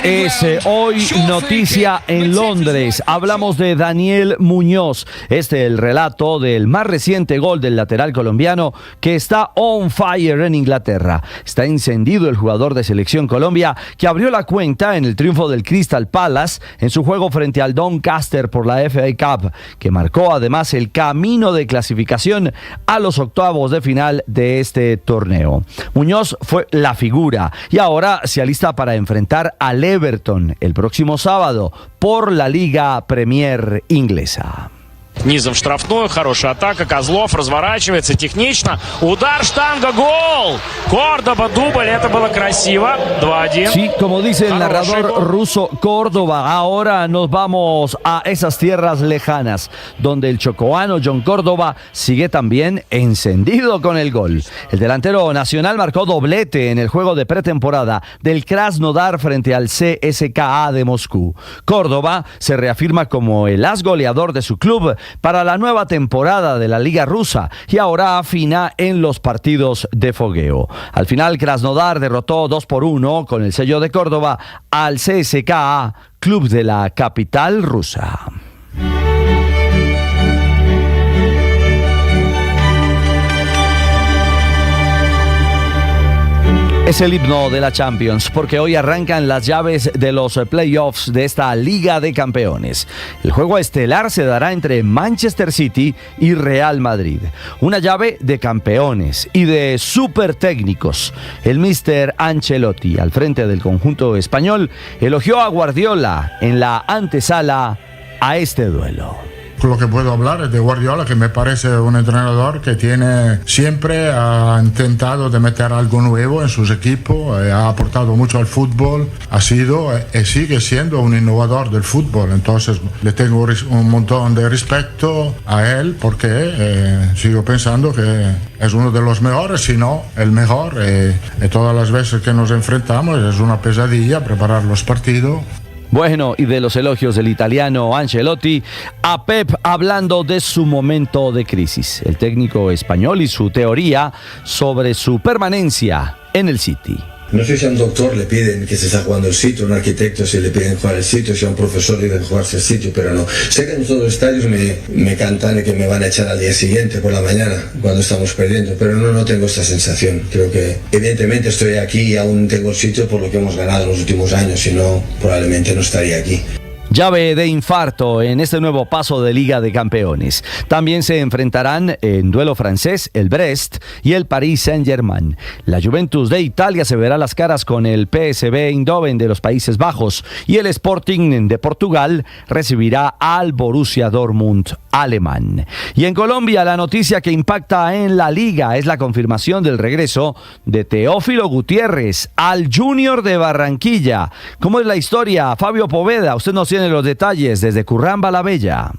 Es hoy noticia en Londres. Hablamos de Daniel Muñoz. El relato del más reciente gol del lateral colombiano que está on fire en Inglaterra. Está encendido el jugador de Selección Colombia que abrió la cuenta en el triunfo del Crystal Palace en su juego frente al Doncaster por la FA Cup, que marcó además el camino de clasificación a los octavos de final de este torneo. Muñoz fue la figura y ahora se alista para enfrentar al Everton el próximo sábado por la Liga Premier inglesa. Низом в штрафную, хорошая атака, Козлов разворачивается технично, удар, штанга, гол! Кórdoba, дубль, это было красиво, 2-1. Sí, como dice el narrador ruso, Córdoba. Ahora nos vamos a esas tierras lejanas, donde el chocoano John Córdoba sigue también encendido con el gol. El delantero nacional marcó doblete en el juego de pretemporada del Krasnodar frente al CSKA de Moscú. Córdoba se reafirma como el as goleador de su club para la nueva temporada de la Liga Rusa y ahora afina en los partidos de fogueo. Al final, Krasnodar derrotó 2-1 con el sello de Córdoba al CSKA, club de la capital rusa. Es el himno de la Champions, porque hoy arrancan las llaves de los playoffs de esta Liga de Campeones. El juego estelar se dará entre Manchester City y Real Madrid. Una llave de campeones y de super técnicos. El míster Ancelotti, al frente del conjunto español, elogió a Guardiola en la antesala a este duelo. Lo que puedo hablar es de Guardiola, que me parece un entrenador que siempre ha intentado de meter algo nuevo en sus equipos, ha aportado mucho al fútbol, ha sido y sigue siendo un innovador del fútbol. Entonces le tengo un montón de respeto a él porque sigo pensando que es uno de los mejores, si no el mejor. Y todas las veces que nos enfrentamos es una pesadilla preparar los partidos. Bueno, y de los elogios del italiano Ancelotti a Pep hablando de su momento de crisis. El técnico español y su teoría sobre su permanencia en el City. No sé si a un doctor le piden que se está jugando el sitio, a un arquitecto si le piden jugar el sitio, si a un profesor le piden jugarse el sitio, pero no. Sé que en todos los estadios me cantan que me van a echar al día siguiente por la mañana cuando estamos perdiendo, pero no tengo esta sensación. Creo que evidentemente estoy aquí y aún tengo el sitio por lo que hemos ganado en los últimos años, si no probablemente no estaría aquí. Llave de infarto en este nuevo paso de Liga de Campeones. También se enfrentarán en duelo francés el Brest y el Paris Saint-Germain. La Juventus de Italia se verá las caras con el PSV Eindhoven de los Países Bajos y el Sporting de Portugal recibirá al Borussia Dortmund alemán. Y en Colombia la noticia que impacta en la Liga es la confirmación del regreso de Teófilo Gutiérrez al Junior de Barranquilla. ¿Cómo es la historia? Fabio Poveda, usted nos tiene los detalles desde Curramba la Bella.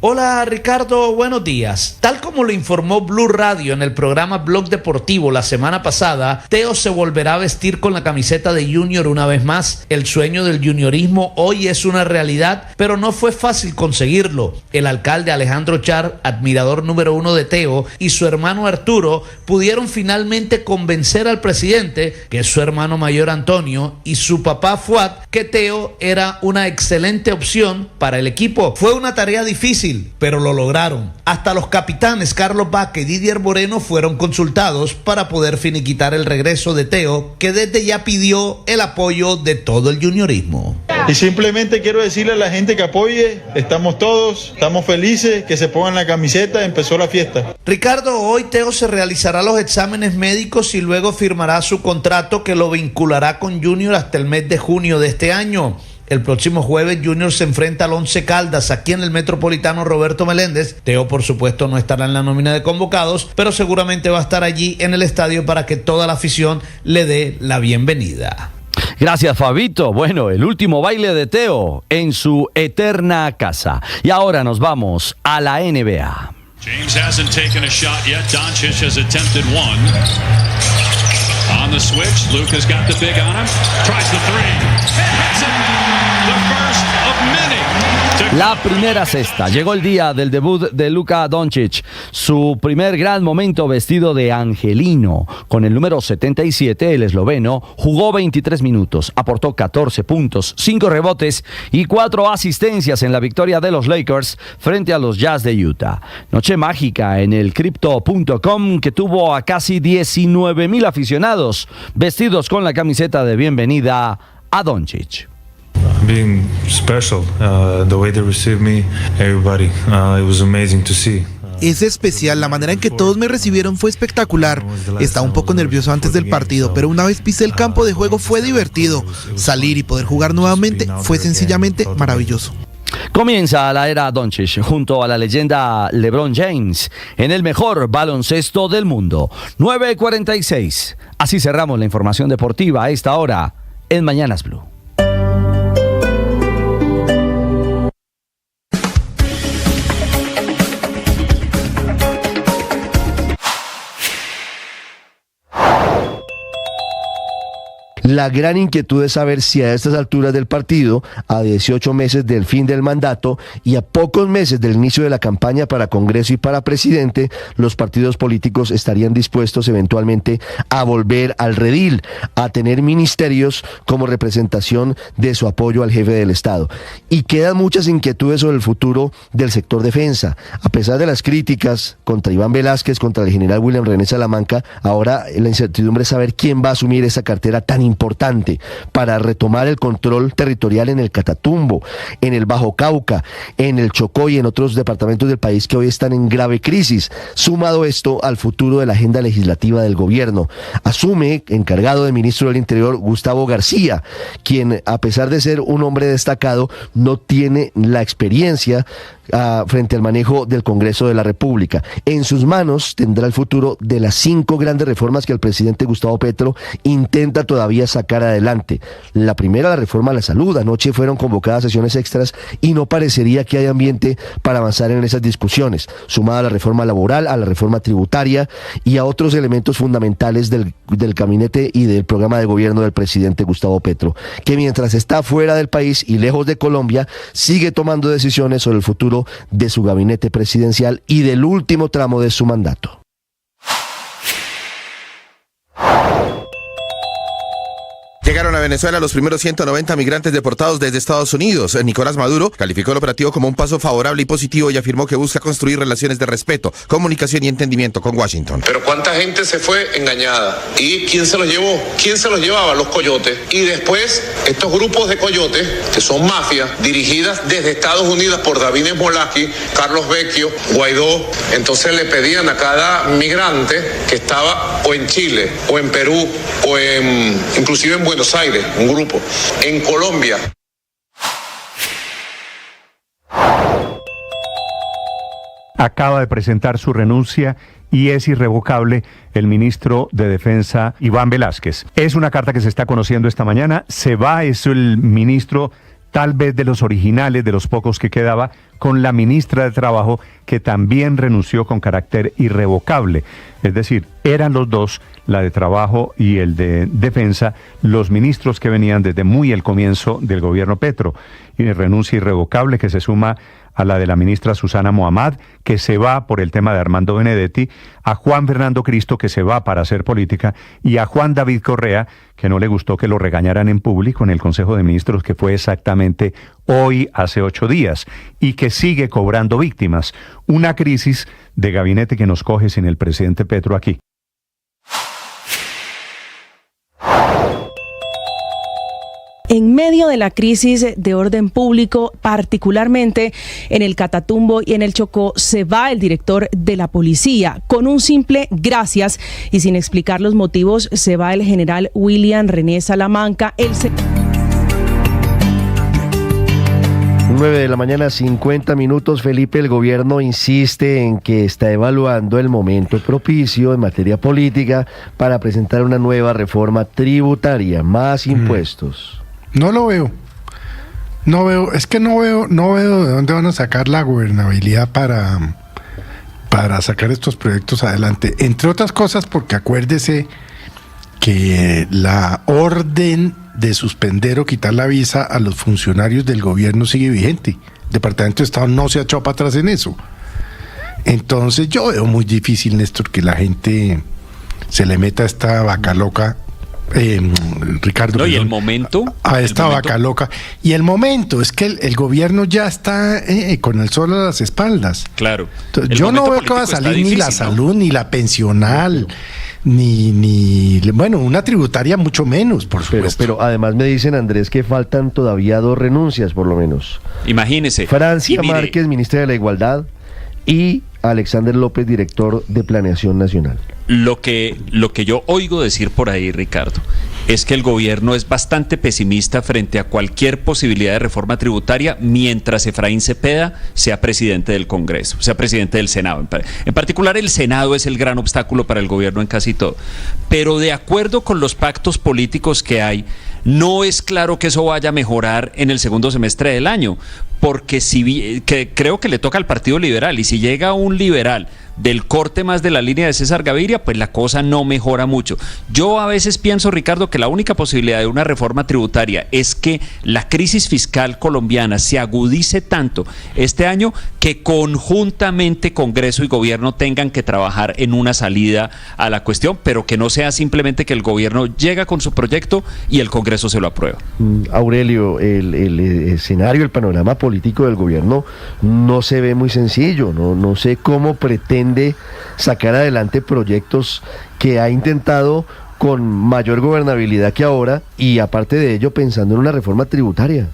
Hola Ricardo, buenos días. Tal como lo informó Blue Radio en el programa Blog Deportivo la semana pasada, Teo se volverá a vestir con la camiseta de Junior una vez más. El sueño del juniorismo hoy es una realidad, pero no fue fácil conseguirlo. El alcalde Alejandro Char, admirador número 1 de Teo, y su hermano Arturo pudieron finalmente convencer al presidente, que es su hermano mayor Antonio, y su papá Fuad, que Teo era una excelente opción para el equipo. Fue una tarea difícil, pero lo lograron. Hasta los capitanes Carlos Vaca y Didier Moreno fueron consultados para poder finiquitar el regreso de Teo, que desde ya pidió el apoyo de todo el juniorismo. Y simplemente quiero decirle a la gente que apoye, estamos felices, que se pongan la camiseta, empezó la fiesta. Ricardo, hoy Teo se realizará los exámenes médicos y luego firmará su contrato que lo vinculará con Junior hasta el mes de junio de este año. El próximo jueves Junior se enfrenta al Once Caldas aquí en el Metropolitano Roberto Meléndez. Teo por supuesto no estará en la nómina de convocados, pero seguramente va a estar allí en el estadio para que toda la afición le dé la bienvenida. Gracias, Fabito. Bueno, el último baile de Teo en su eterna casa. Y ahora nos vamos a la NBA. James hasn't taken a shot yet. Doncic has attempted one. On the switch, Luke has got the big on him. Tries the three. And hits it. The first of many. La primera cesta. Llegó el día del debut de Luka Doncic. Su primer gran momento vestido de angelino. Con el número 77, el esloveno, jugó 23 minutos. Aportó 14 puntos, 5 rebotes y 4 asistencias en la victoria de los Lakers frente a los Jazz de Utah. Noche mágica en el Crypto.com que tuvo a casi 19,000 aficionados vestidos con la camiseta de bienvenida a Doncic. Being special, the way they received me, everybody, it was amazing to see. Es especial, la manera en que todos me recibieron fue espectacular. Estaba un poco nervioso antes del partido, pero una vez pisé el campo de juego fue divertido. Salir y poder jugar nuevamente fue sencillamente maravilloso. Comienza la era Doncic junto a la leyenda LeBron James en el mejor baloncesto del mundo. 9:46. Así cerramos la información deportiva a esta hora en Mañanas Blue. La gran inquietud es saber si a estas alturas del partido, a 18 meses del fin del mandato y a pocos meses del inicio de la campaña para Congreso y para presidente, los partidos políticos estarían dispuestos eventualmente a volver al redil, a tener ministerios como representación de su apoyo al jefe del Estado. Y quedan muchas inquietudes sobre el futuro del sector defensa. A pesar de las críticas contra Iván Velázquez, contra el general William René Salamanca, ahora la incertidumbre es saber quién va a asumir esa cartera tan importante para retomar el control territorial en el Catatumbo, en el Bajo Cauca, en el Chocó y en otros departamentos del país que hoy están en grave crisis. Sumado esto al futuro de la agenda legislativa del gobierno. Asume, encargado del ministro del Interior, Gustavo García, quien, a pesar de ser un hombre destacado, no tiene la experiencia frente al manejo del Congreso de la República. En sus manos tendrá el futuro de las 5 grandes reformas que el presidente Gustavo Petro intenta todavía sacar adelante. La primera, la reforma a la salud. Anoche fueron convocadas sesiones extras y no parecería que haya ambiente para avanzar en esas discusiones, sumada a la reforma laboral, a la reforma tributaria y a otros elementos fundamentales del gabinete y del programa de gobierno del presidente Gustavo Petro, que mientras está fuera del país y lejos de Colombia, sigue tomando decisiones sobre el futuro de su gabinete presidencial y del último tramo de su mandato. Llegaron a Venezuela los primeros 190 migrantes deportados desde Estados Unidos. Nicolás Maduro calificó el operativo como un paso favorable y positivo y afirmó que busca construir relaciones de respeto, comunicación y entendimiento con Washington. Pero ¿cuánta gente se fue engañada? ¿Y quién se los llevó? ¿Quién se los llevaba? Los coyotes. Y después, estos grupos de coyotes, que son mafias, dirigidas desde Estados Unidos por David Smolaki, Carlos Vecchio, Guaidó, entonces le pedían a cada migrante que estaba o en Chile, o en Perú, o inclusive en Buenos Aires, un grupo, en Colombia. Acaba de presentar su renuncia y es irrevocable el ministro de Defensa Iván Velázquez. Es una carta que se está conociendo esta mañana. Se va, es el ministro tal vez de los originales, de los pocos que quedaba, con la ministra de Trabajo, que también renunció con carácter irrevocable. Es decir, eran los dos, la de Trabajo y el de Defensa, los ministros que venían desde muy el comienzo del gobierno Petro. Y renuncia irrevocable que se suma a la de la ministra Susana Muhammad, que se va por el tema de Armando Benedetti, a Juan Fernando Cristo, que se va para hacer política, y a Juan David Correa, que no le gustó que lo regañaran en público en el Consejo de Ministros, que fue exactamente hoy, hace 8 días, y que sigue cobrando víctimas. Una crisis de gabinete que nos coge sin el presidente Petro aquí. En medio de la crisis de orden público, particularmente en el Catatumbo y en el Chocó, se va el director de la policía. Con un simple gracias y sin explicar los motivos, se va el general William René Salamanca. 9 de la mañana, 50 minutos. Felipe, el gobierno insiste en que está evaluando el momento propicio en materia política para presentar una nueva reforma tributaria, más impuestos. No lo veo. No veo de dónde van a sacar la gobernabilidad para sacar estos proyectos adelante. Entre otras cosas, porque acuérdese que la orden de suspender o quitar la visa a los funcionarios del gobierno sigue vigente. El Departamento de Estado no se ha echado para atrás en eso. Entonces yo veo muy difícil, Néstor, que la gente se le meta a esta vaca loca, Ricardo. No, y el momento. A esta vaca loca. Y el momento es que el gobierno ya está con el sol a las espaldas. Claro. Entonces, yo no veo que va a salir difícil, ni la salud, ni la pensional, ni bueno, una tributaria mucho menos, por supuesto. Pero además me dicen, Andrés, que faltan todavía 2 renuncias, por lo menos. Imagínese. Francia Márquez, ministra de la Igualdad, y Alexander López, director de Planeación Nacional. Lo que yo oigo decir por ahí, Ricardo, es que el gobierno es bastante pesimista frente a cualquier posibilidad de reforma tributaria mientras Efraín Cepeda sea presidente del Congreso, sea presidente del Senado. En particular, el Senado es el gran obstáculo para el gobierno en casi todo. Pero de acuerdo con los pactos políticos que hay, no es claro que eso vaya a mejorar en el segundo semestre del año, porque creo que le toca al Partido Liberal, y si llega un liberal del corte más de la línea de César Gaviria, pues la cosa no mejora mucho. Yo a veces pienso, Ricardo, que la única posibilidad de una reforma tributaria es que la crisis fiscal colombiana se agudice tanto este año que conjuntamente Congreso y Gobierno tengan que trabajar en una salida a la cuestión, pero que no sea simplemente que el Gobierno llega con su proyecto y el Congreso se lo aprueba. Aurelio, el escenario, el panorama político del gobierno no se ve muy sencillo, no sé cómo pretende sacar adelante proyectos que ha intentado con mayor gobernabilidad que ahora, y aparte de ello pensando en una reforma tributaria.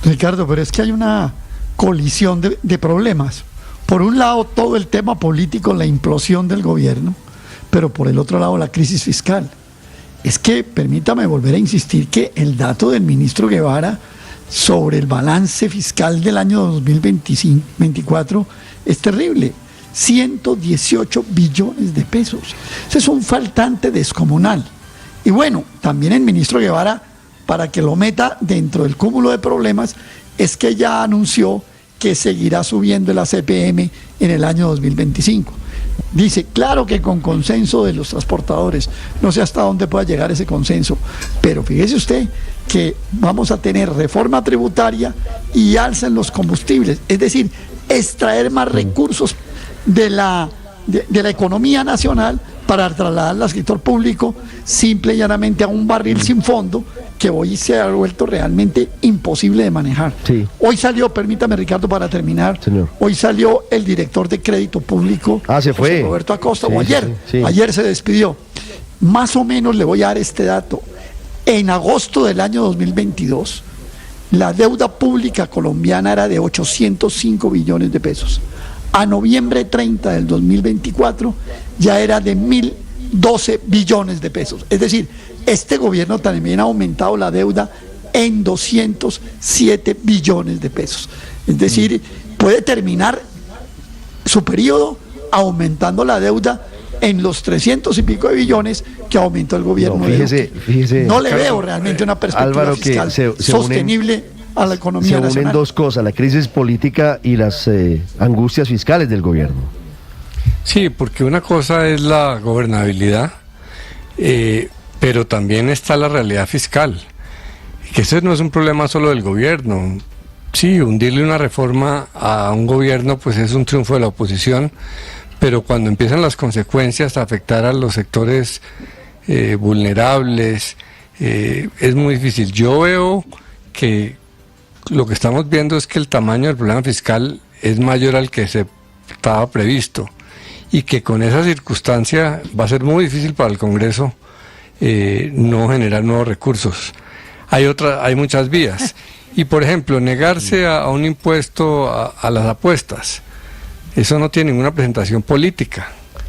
Ricardo, pero es que hay una colisión de problemas. Por un lado, todo el tema político, la implosión del gobierno, pero por el otro lado, la crisis fiscal. Es que, permítame volver a insistir, que el dato del ministro Guevara sobre el balance fiscal del año 2024 es terrible. 118 billones de pesos. Ese es un faltante descomunal. Y bueno, también el ministro Guevara, para que lo meta dentro del cúmulo de problemas, es que ya anunció que seguirá subiendo el ACPM en el año 2025. Dice, claro que con consenso de los transportadores, no sé hasta dónde pueda llegar ese consenso, pero fíjese usted que vamos a tener reforma tributaria y alza en los combustibles, es decir, extraer más recursos de la economía nacional para trasladarla al sector público, simple y llanamente a un barril sin fondo que hoy se ha vuelto realmente imposible de manejar. Sí. Hoy salió, permítame, Ricardo, para terminar, señor, hoy salió el director de Crédito Público, se fue. José Roberto Acosta, Sí, o ayer, sí. Ayer se despidió. Más o menos le voy a dar este dato. En agosto del año 2022, la deuda pública colombiana era de 805 billones de pesos. A noviembre 30 del 2024 ya era de 1.012 billones de pesos. Es decir, este gobierno también ha aumentado la deuda en 207 billones de pesos. Es decir, puede terminar su periodo aumentando la deuda en los 300 y pico de billones que aumentó el gobierno. Fíjese, no le Carlos, veo realmente una perspectiva Álvaro, fiscal que se sostenible a la economía nacional. Se unen dos cosas, la crisis política y las angustias fiscales del gobierno. Sí, porque una cosa es la gobernabilidad, pero también está la realidad fiscal, que ese no es un problema solo del gobierno. Sí, hundirle una reforma a un gobierno pues es un triunfo de la oposición, pero cuando empiezan las consecuencias a afectar a los sectores vulnerables, es muy difícil. Yo veo que lo que estamos viendo es que el tamaño del problema fiscal es mayor al que se estaba previsto, y que con esa circunstancia va a ser muy difícil para el Congreso no generar nuevos recursos. Hay muchas vías, y por ejemplo, negarse a un impuesto a las apuestas, eso no tiene ninguna presentación política,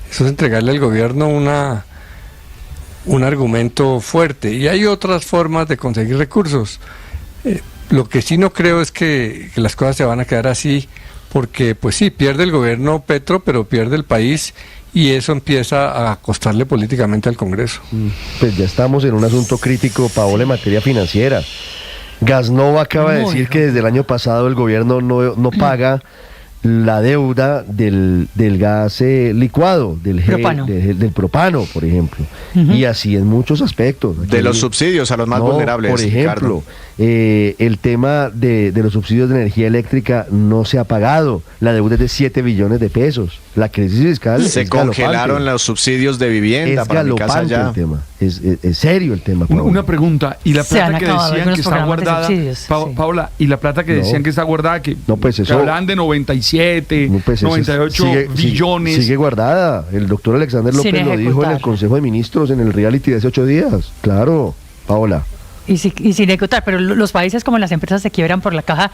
eso es entregarle al gobierno un argumento fuerte, y hay otras formas de conseguir recursos. Lo que sí no creo es que las cosas se van a quedar así, porque pues sí, pierde el gobierno Petro, pero pierde el país y eso empieza a costarle políticamente al Congreso. Pues ya estamos en un asunto crítico, Paola, en materia financiera. Gasnova acaba de decir que desde el año pasado el gobierno no paga la deuda del gas licuado, del propano, por ejemplo. Y así en muchos aspectos. Aquí, de los subsidios a los más vulnerables, por ejemplo, el tema de los subsidios de energía eléctrica no se ha pagado. La deuda es de 7 billones de pesos. La crisis fiscal se congelaron los subsidios de vivienda es para mi casa ya. El tema. Es serio el tema, Paola. Una pregunta, y la plata que decían que está guardada, Paola, y la plata que decían que está guardada, que hablaban de 97, 98 billones. Sigue guardada. El doctor Alexander López lo dijo en el Consejo de Ministros, en el reality de hace 8 días. Claro, Paola. Y sin ejecutar, pero los países como las empresas se quiebran por la caja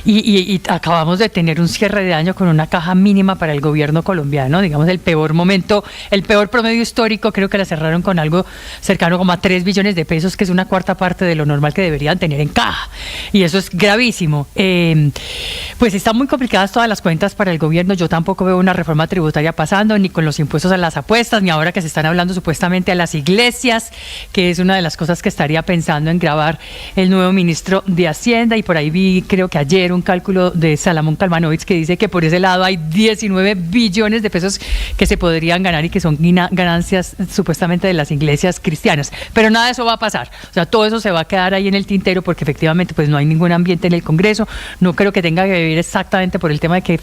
y acabamos de tener un cierre de año con una caja mínima para el gobierno colombiano, digamos el peor momento, el peor promedio histórico, creo que la cerraron con algo cercano como a 3 billones de pesos, que es una cuarta parte de lo normal que deberían tener en caja, y eso es gravísimo. Pues están muy complicadas todas las cuentas para el gobierno. Yo tampoco veo una reforma tributaria pasando, ni con los impuestos a las apuestas, ni ahora que se están hablando supuestamente a las iglesias, que es una de las cosas que estaría pensando en grabar el nuevo ministro de Hacienda. Y por ahí vi, creo que ayer, un cálculo de Salomón Kalmanovich que dice que por ese lado hay 19 billones de pesos que se podrían ganar y que son ganancias supuestamente de las iglesias cristianas, pero nada de eso va a pasar. O sea, todo eso se va a quedar ahí en el tintero, porque efectivamente pues no hay ningún ambiente en el Congreso. No creo que tenga que vivir exactamente por el tema de que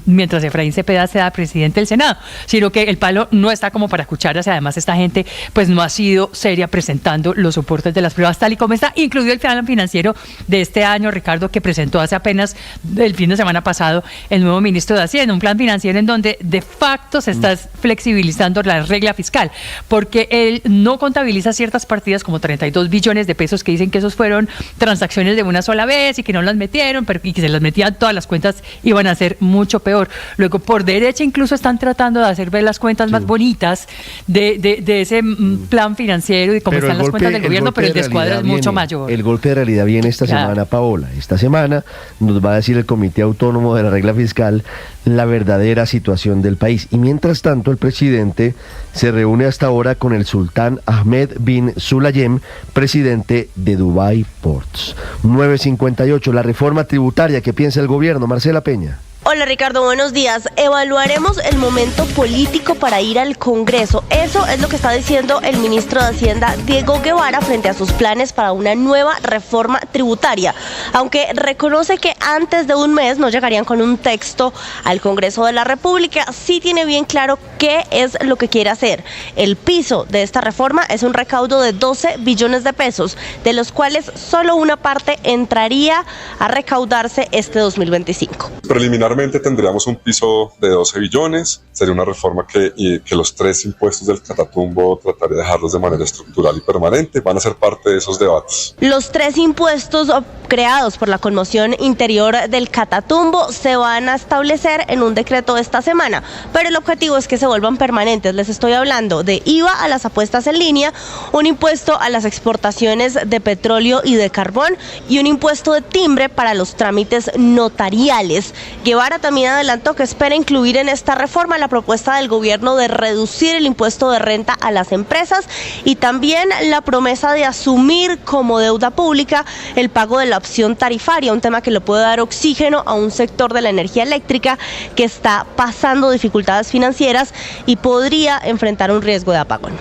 mientras Efraín Cepeda sea presidente del Senado, sino que el palo no está como para cucharas, y además esta gente pues no ha sido seria presentando los soportes de las pruebas, tal y como está, incluido el plan financiero de este año, Ricardo, que presentó hace apenas el fin de semana pasado el nuevo ministro de Hacienda, un plan financiero en donde de facto se está flexibilizando la regla fiscal, porque él no contabiliza ciertas partidas como 32 billones de pesos que dicen que esos fueron transacciones de una sola vez y que no las metieron, pero y que se las metían todas las cuentas iban a ser mucho peor. Luego, por derecha incluso están tratando de hacer ver las cuentas más bonitas de ese plan financiero y cómo están las cuentas del gobierno, pero el descuadro es mucho mayor. El golpe de realidad viene esta semana, Paola. Esta semana nos va a decir el Comité Autónomo de la Regla Fiscal la verdadera situación del país. Y mientras tanto, el presidente se reúne hasta ahora con el sultán Ahmed bin Sulayem, presidente de Dubai Ports. 9:58, la reforma tributaria que piensa el gobierno. Marcela Peña. Hola Ricardo, buenos días. Evaluaremos el momento político para ir al Congreso. Eso es lo que está diciendo el ministro de Hacienda, Diego Guevara, frente a sus planes para una nueva reforma tributaria. Aunque reconoce que antes de un mes no llegarían con un texto al Congreso de la República, sí tiene bien claro qué es lo que quiere hacer. El piso de esta reforma es un recaudo de 12 billones de pesos, de los cuales solo una parte entraría a recaudarse este 2025. Preliminarmente tendríamos un piso de 12 billones, sería una reforma que los 3 impuestos del Catatumbo trataría de dejarlos de manera estructural y permanente, van a ser parte de esos debates. Los 3 impuestos creados por la conmoción interior del Catatumbo se van a establecer en un decreto esta semana, pero el objetivo es que se vuelvan permanentes. Les estoy hablando de IVA a las apuestas en línea, un impuesto a las exportaciones de petróleo y de carbón y un impuesto de timbre para los trámites notariales. Guevara también adelantó que espera incluir en esta reforma la propuesta del gobierno de reducir el impuesto de renta a las empresas y también la promesa de asumir como deuda pública el pago de la opción tarifaria, un tema que le puede dar oxígeno a un sector de la energía eléctrica que está pasando dificultades financieras y podría enfrentar un riesgo de apagón.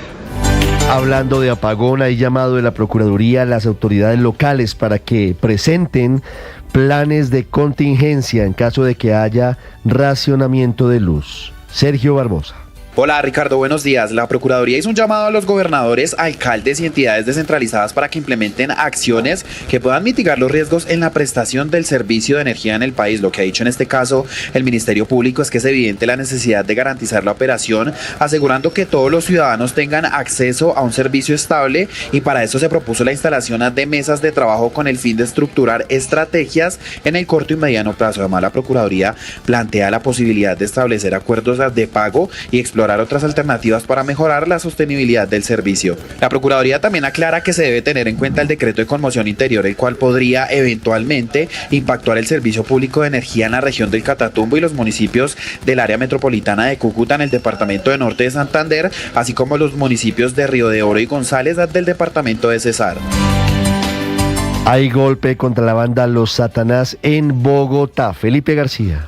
Hablando de apagón, hay llamado de la Procuraduría a las autoridades locales para que presenten planes de contingencia en caso de que haya racionamiento de luz. Sergio Barbosa. Hola Ricardo, buenos días. La Procuraduría hizo un llamado a los gobernadores, alcaldes y entidades descentralizadas para que implementen acciones que puedan mitigar los riesgos en la prestación del servicio de energía en el país. Lo que ha dicho en este caso el Ministerio Público es que es evidente la necesidad de garantizar la operación, asegurando que todos los ciudadanos tengan acceso a un servicio estable, y para eso se propuso la instalación de mesas de trabajo con el fin de estructurar estrategias en el corto y mediano plazo. Además, la Procuraduría plantea la posibilidad de establecer acuerdos de pago y explorar explorar otras alternativas para mejorar la sostenibilidad del servicio. La Procuraduría también aclara que se debe tener en cuenta el decreto de conmoción interior, el cual podría eventualmente impactar el servicio público de energía en la región del Catatumbo y los municipios del área metropolitana de Cúcuta en el departamento de Norte de Santander, así como los municipios de Río de Oro y González del departamento de Cesar. Hay golpe contra la banda Los Satanás en Bogotá. Felipe García.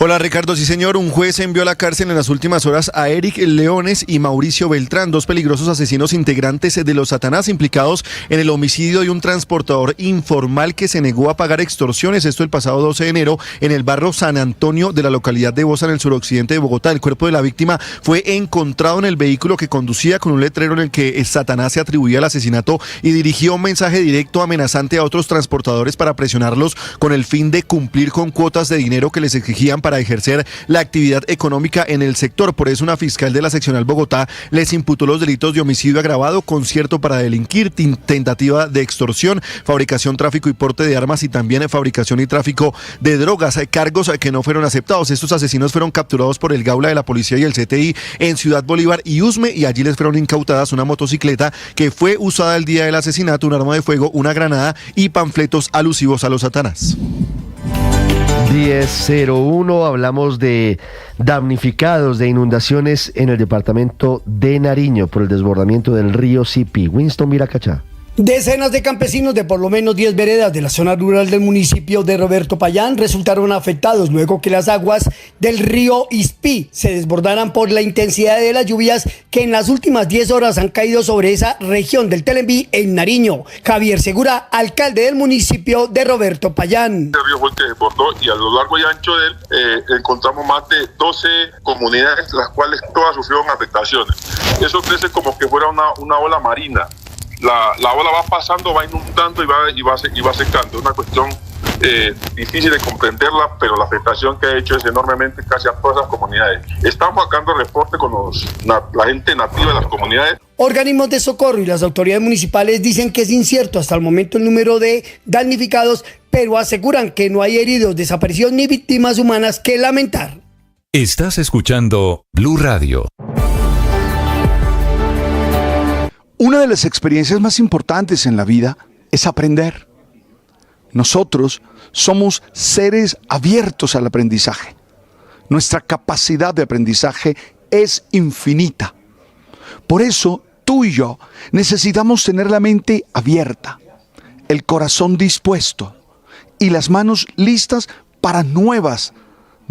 Hola Ricardo, sí señor, un juez envió a la cárcel en las últimas horas a Eric Leones y Mauricio Beltrán, dos peligrosos asesinos integrantes de Los Satanás implicados en el homicidio de un transportador informal que se negó a pagar extorsiones, esto el pasado 12 de enero en el barrio San Antonio de la localidad de Bosa en el suroccidente de Bogotá. El cuerpo de la víctima fue encontrado en el vehículo que conducía con un letrero en el que Satanás se atribuía el asesinato y dirigía un mensaje directo amenazante a otros transportadores para presionarlos con el fin de cumplir con cuotas de dinero que les exigían para ejercer la actividad económica en el sector. Por eso una fiscal de la seccional Bogotá les imputó los delitos de homicidio agravado, concierto para delinquir, tentativa de extorsión, fabricación, tráfico y porte de armas y también fabricación y tráfico de drogas, cargos que no fueron aceptados. Estos asesinos fueron capturados por el Gaula de la Policía y el CTI en Ciudad Bolívar y Usme, y allí les fueron incautadas una motocicleta que fue usada el día del asesinato, un arma de fuego, una granada y panfletos alusivos a Los Satanás. 10:01, hablamos de damnificados de inundaciones en el departamento de Nariño por el desbordamiento del río Sipí. Winston Viracachá. Decenas de campesinos de por lo menos 10 veredas de la zona rural del municipio de Roberto Payán resultaron afectados luego que las aguas del río Ispí se desbordaran por la intensidad de las lluvias que en las últimas 10 horas han caído sobre esa región del Telembí en Nariño. Javier Segura, alcalde del municipio de Roberto Payán. El río fue el que desbordó y a lo largo y ancho de él encontramos más de 12 comunidades, las cuales todas sufrieron afectaciones. Eso crece como que fuera una ola marina. La ola va pasando, va inundando y va secando. Es una cuestión difícil de comprenderla, pero la afectación que ha hecho es enormemente casi a todas las comunidades. Estamos sacando reporte con la gente nativa de las comunidades. Organismos de socorro y las autoridades municipales dicen que es incierto hasta el momento el número de damnificados, pero aseguran que no hay heridos, desaparecidos ni víctimas humanas que lamentar. Estás escuchando Blue Radio. Una de las experiencias más importantes en la vida es aprender. Nosotros somos seres abiertos al aprendizaje. Nuestra capacidad de aprendizaje es infinita. Por eso, tú y yo necesitamos tener la mente abierta, el corazón dispuesto y las manos listas para nuevas